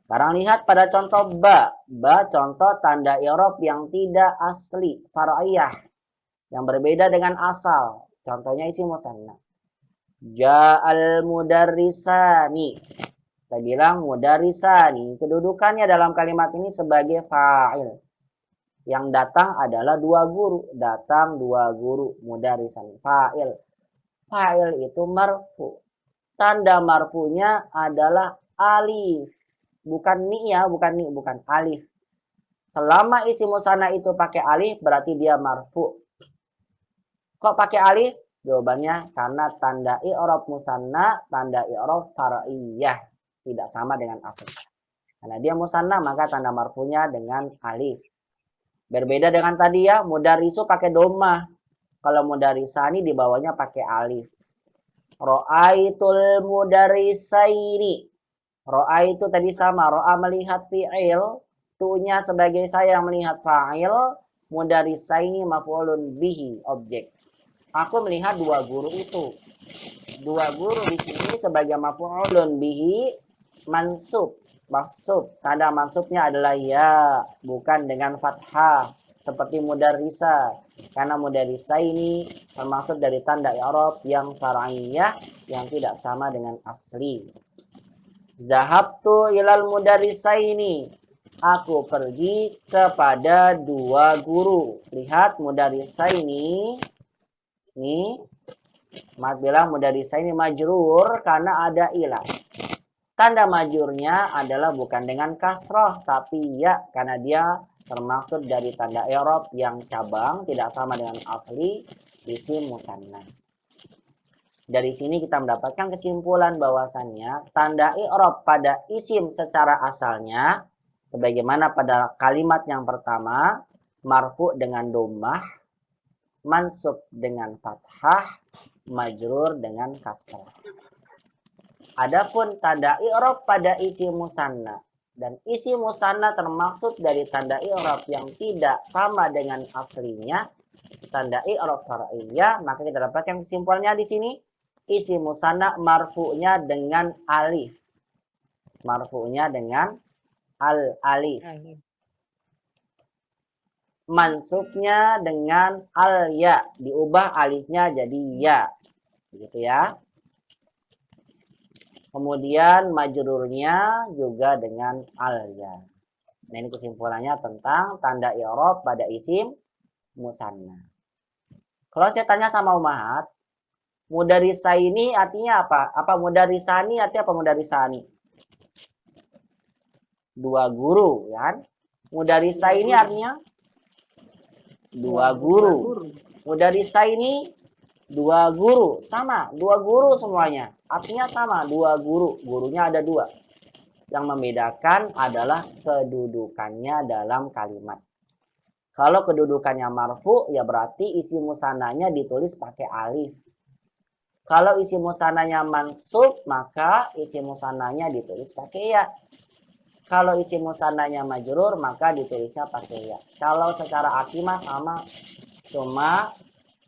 Sekarang lihat pada contoh ba. Ba contoh tanda i'rab yang tidak asli, far'iyah, yang berbeda dengan asal. Contohnya isim musanna. Ja'al mudarrisani. Kita bilang mudarrisani, kedudukannya dalam kalimat ini sebagai fa'il. Yang datang adalah 2 guru, datang 2 guru, mudarrisani, fa'il. Fa'il itu marfu. Tanda marfunya adalah alif. Bukan ni ya, bukan ni, bukan alif. Selama isim musanna itu pakai alif, berarti dia marfu. Kok pakai alif? Jawabannya karena tanda i'rab musanna, tanda i'rab far'iyah. Tidak sama dengan asli. Karena dia musanna, maka tanda marfunya dengan alif. Berbeda dengan tadi ya, mudarrisu pakai dhammah. Kalau mudarrisani di bawahnya pakai alif. Ra'aitul mudarrisaini. Ro'a itu tadi sama, ro'a melihat fi'il, tu'nya sebagai saya yang melihat fa'il, mudarrisaini maf'ulun bihi, objek. Aku melihat 2 guru itu. 2 guru di sini sebagai maf'ulun bihi, mansub. Maksub, tanda mansubnya adalah ya, bukan dengan fathah, seperti mudarrisa. Karena mudarrisaini termasuk dari tanda i'rab yang far'iyah, yang tidak sama dengan asli. Zahabtu ilal mudarrisaini. Aku pergi kepada 2 guru. Lihat mudarrisaini. Ini Mat bilang mudarisa ini majrur karena ada ilah. Tanda majurnya adalah bukan dengan kasroh, tapi ya, karena dia termaksud dari tanda i'rab yang cabang, tidak sama dengan asli isim musanna. Dari sini kita mendapatkan kesimpulan bahwasannya tanda i'rab pada isim secara asalnya, sebagaimana pada kalimat yang pertama, marfu dengan dhammah, mansub dengan fathah, majrur dengan kasrah. Adapun tanda i'rab pada isim musanna, dan isim musanna termaksud dari tanda i'rab yang tidak sama dengan aslinya, tanda i'rab far'iyah, maka kita dapatkan kesimpulannya di sini, isim musanna marfu'nya dengan alif. Marfu'nya dengan alif. Mansubnya dengan al-ya, diubah alifnya jadi ya. Begitu ya. Kemudian majrurnya juga dengan al-ya. Nah, ini kesimpulannya tentang tanda i'rab pada isim musanna. Kalau saya tanya sama Umahat, mudarisa ini artinya apa? Apa mudarisani artinya apa mudarisani? Dua guru, kan? Mudarisa ini artinya dua guru. Mudarisa ini dua guru, sama, dua guru semuanya. Artinya sama, dua guru. Gurunya ada dua. Yang membedakan adalah kedudukannya dalam kalimat. Kalau kedudukannya marfu, ya berarti isi musananya ditulis pakai alif. Kalau isi musananya mansub, maka isi musananya ditulis pakai ya. Kalau isi musananya majrur, maka ditulisnya pakai ya. Kalau secara arti mah sama, cuma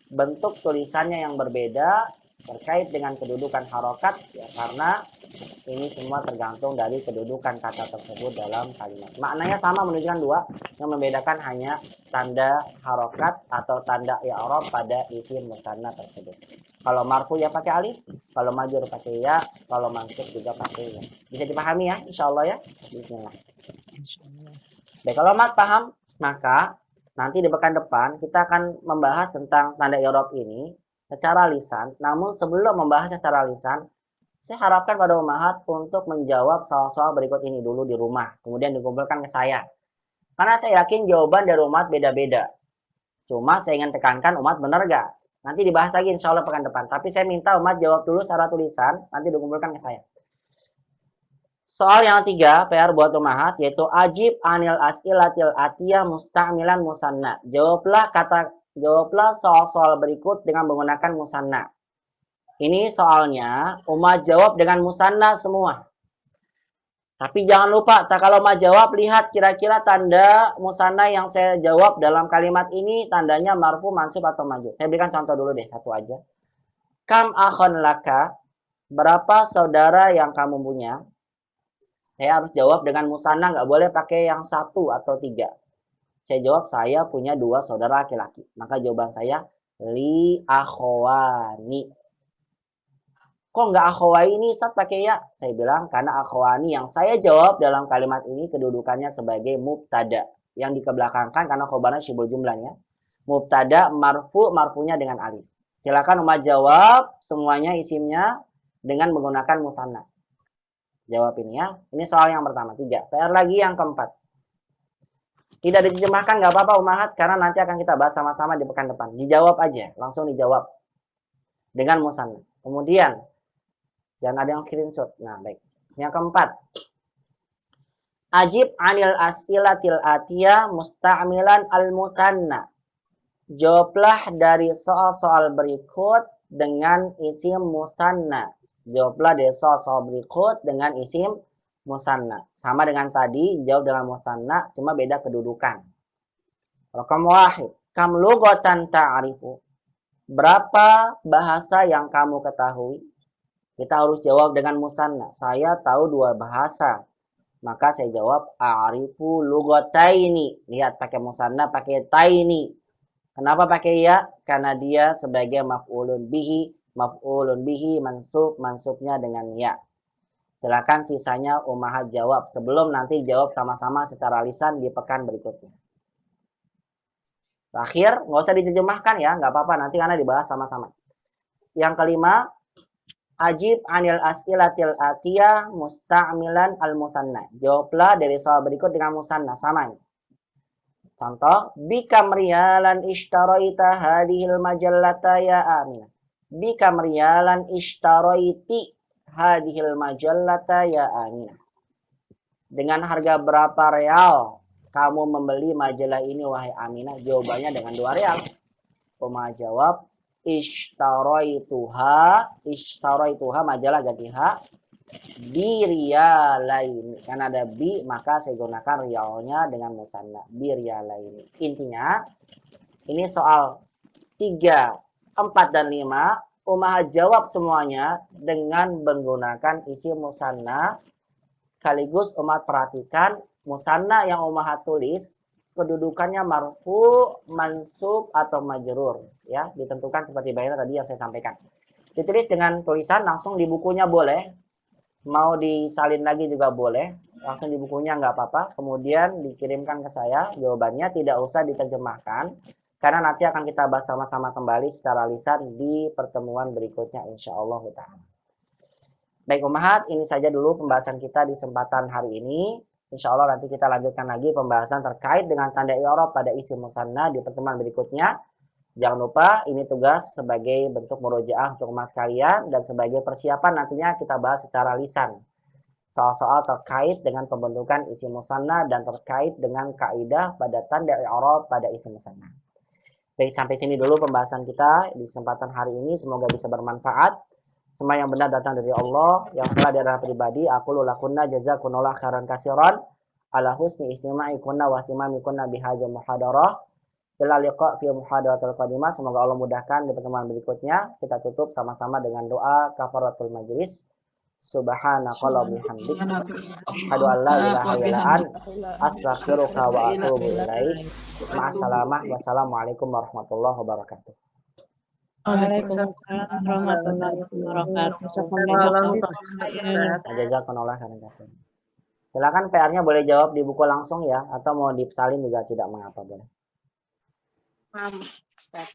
bentuk tulisannya yang berbeda terkait dengan kedudukan harokat, ya karena ini semua tergantung dari kedudukan kata tersebut dalam kalimat. Maknanya sama, menunjukkan dua, yang membedakan hanya tanda harokat atau tanda i'rab pada isim musanna tersebut. Kalau marfu ya pakai alif, kalau majrur pakai ya, kalau mansub juga pakai ya. Bisa dipahami ya, insya Allah ya. Bismillah. Baik, kalau mat paham, maka nanti di pekan depan kita akan membahas tentang tanda i'rab ini secara lisan. Namun sebelum membahas secara lisan, saya harapkan pada Umahat untuk menjawab soal-soal berikut ini dulu di rumah, kemudian dikumpulkan ke saya. Karena saya yakin jawaban dari Umahat beda-beda. Cuma saya ingin tekankan Umahat benar gak? Nanti dibahas lagi insya Allah pekan depan. Tapi saya minta Umahat jawab dulu secara tulisan, nanti dikumpulkan ke saya. Soal yang ketiga, PR buat Umahat, yaitu ajib anil as'ilatil atiyah musta'milan musanna. Jawablah soal-soal berikut dengan menggunakan musanna. Ini soalnya Umahat jawab dengan musanna semua. Tapi jangan lupa, kalau Umahat jawab, lihat kira-kira tanda musanna yang saya jawab dalam kalimat ini tandanya marfu, mansub atau majrur. Saya berikan contoh dulu deh, satu aja. Kam akhon laka, berapa saudara yang kamu punya? Saya harus jawab dengan musanna, nggak boleh pakai yang satu atau tiga. Saya jawab, saya punya dua saudara laki-laki. Maka jawaban saya, li akhwani. Kok nggak akhwaini saat pakai ya? Saya bilang, karena akhwani yang saya jawab dalam kalimat ini kedudukannya sebagai mubtada. Yang dikebelakangkan karena khobarnya syibul jumlahnya. Mubtada marfu, marfunya dengan alif. Silakan Umahat jawab semuanya isimnya dengan menggunakan musanna. Jawab ini ya. Ini soal yang pertama, 3. PR lagi yang keempat. Tidak diterjemahkan nggak apa-apa Umahat, karena nanti akan kita bahas sama-sama di pekan depan. Dijawab aja, langsung dijawab dengan musanna. Kemudian jangan ada yang screenshot. Nah, baik. Yang keempat, ajib anil as'ilatil atiyah musta'milan al-musanna. Jawablah dari soal-soal berikut dengan isim musanna. Jawablah dari soal-soal berikut dengan isim musanna. Sama dengan tadi, jawab dengan musanna, cuma beda kedudukan. Rakam wahid, kam lughatan ta'rifu. Berapa bahasa yang kamu ketahui? Kita harus jawab dengan musanna. Saya tahu 2 bahasa. Maka saya jawab a'rifu lughataini. Lihat pakai musanna, pakai taini. Kenapa pakai ya? Karena dia sebagai maf'ulun bihi mansub, mansubnya dengan ya. Silakan sisanya Umahat jawab sebelum nanti jawab sama-sama secara lisan di pekan berikutnya. Terakhir, nggak usah diterjemahkan ya, nggak apa-apa nanti karena dibahas sama-sama. Yang kelima, ajib anil as'ilatil atiyah musta'milan al-musanna. Jawablah dari soal berikut dengan musanna, sama. Contoh, bikam riyalan ishtaraita hadhil majallata ya Aminah. Bikam riyalan ishtaraiti hadhil majallata ya Aminah. Dengan harga berapa real kamu membeli majalah ini wahai Aminah? Jawabannya dengan 2 real. Uma jawab, ishtaraituha majalah ganti ha biriyalaini. Karena ada bi maka saya gunakan rialnya dengan musanna biriyalaini. Intinya ini soal 3, 4 dan 5 Umah jawab semuanya dengan menggunakan isi musanna. Sekaligus umat perhatikan musanna yang umat tulis kedudukannya marfu, mansub atau majrur, ya, ditentukan seperti bayar tadi yang saya sampaikan. Ditulis dengan tulisan langsung di bukunya boleh, mau disalin lagi juga boleh, langsung di bukunya nggak apa-apa. Kemudian dikirimkan ke saya jawabannya, tidak usah diterjemahkan karena nanti akan kita bahas sama-sama kembali secara lisan di pertemuan berikutnya insyaallah ta'ala. Baik Ummahat, ini saja dulu pembahasan kita di kesempatan hari ini. Insya Allah nanti kita lanjutkan lagi pembahasan terkait dengan tanda i'rab pada isim musanna di pertemuan berikutnya. Jangan lupa ini tugas sebagai bentuk murojaah untuk Mas kalian dan sebagai persiapan nantinya kita bahas secara lisan. Soal-soal terkait dengan pembentukan isim musanna dan terkait dengan kaidah pada tanda i'rab pada isim musanna. Baik, sampai sini dulu pembahasan kita di kesempatan hari ini. Semoga bisa bermanfaat. Semua yang benar datang dari Allah, yang salah dari pribadi. Aku lulakunna jazakunallah khairan kasiran ala husni istima'ikunna wa ihtimamikunna bihadza muhadarah. Ila liqa fi muhadaratul qadimah. Semoga Allah mudahkan di pertemuan berikutnya. Kita tutup sama-sama dengan doa kafaratul majlis. Subhanakallahumma bihamdik asyhadu an la ilaha illa anta astaghfiruka wa atubu ilaik. Ma'assalamah. Wassalamualaikum warahmatullahi wabarakatuh. Waalaikumsalam warahmatullahi wabarakatuh. Jazakallahu khairan katsiran. Silakan PR-nya boleh jawab di buku langsung ya, atau mau disalin juga tidak mengapa boleh. Ustaz.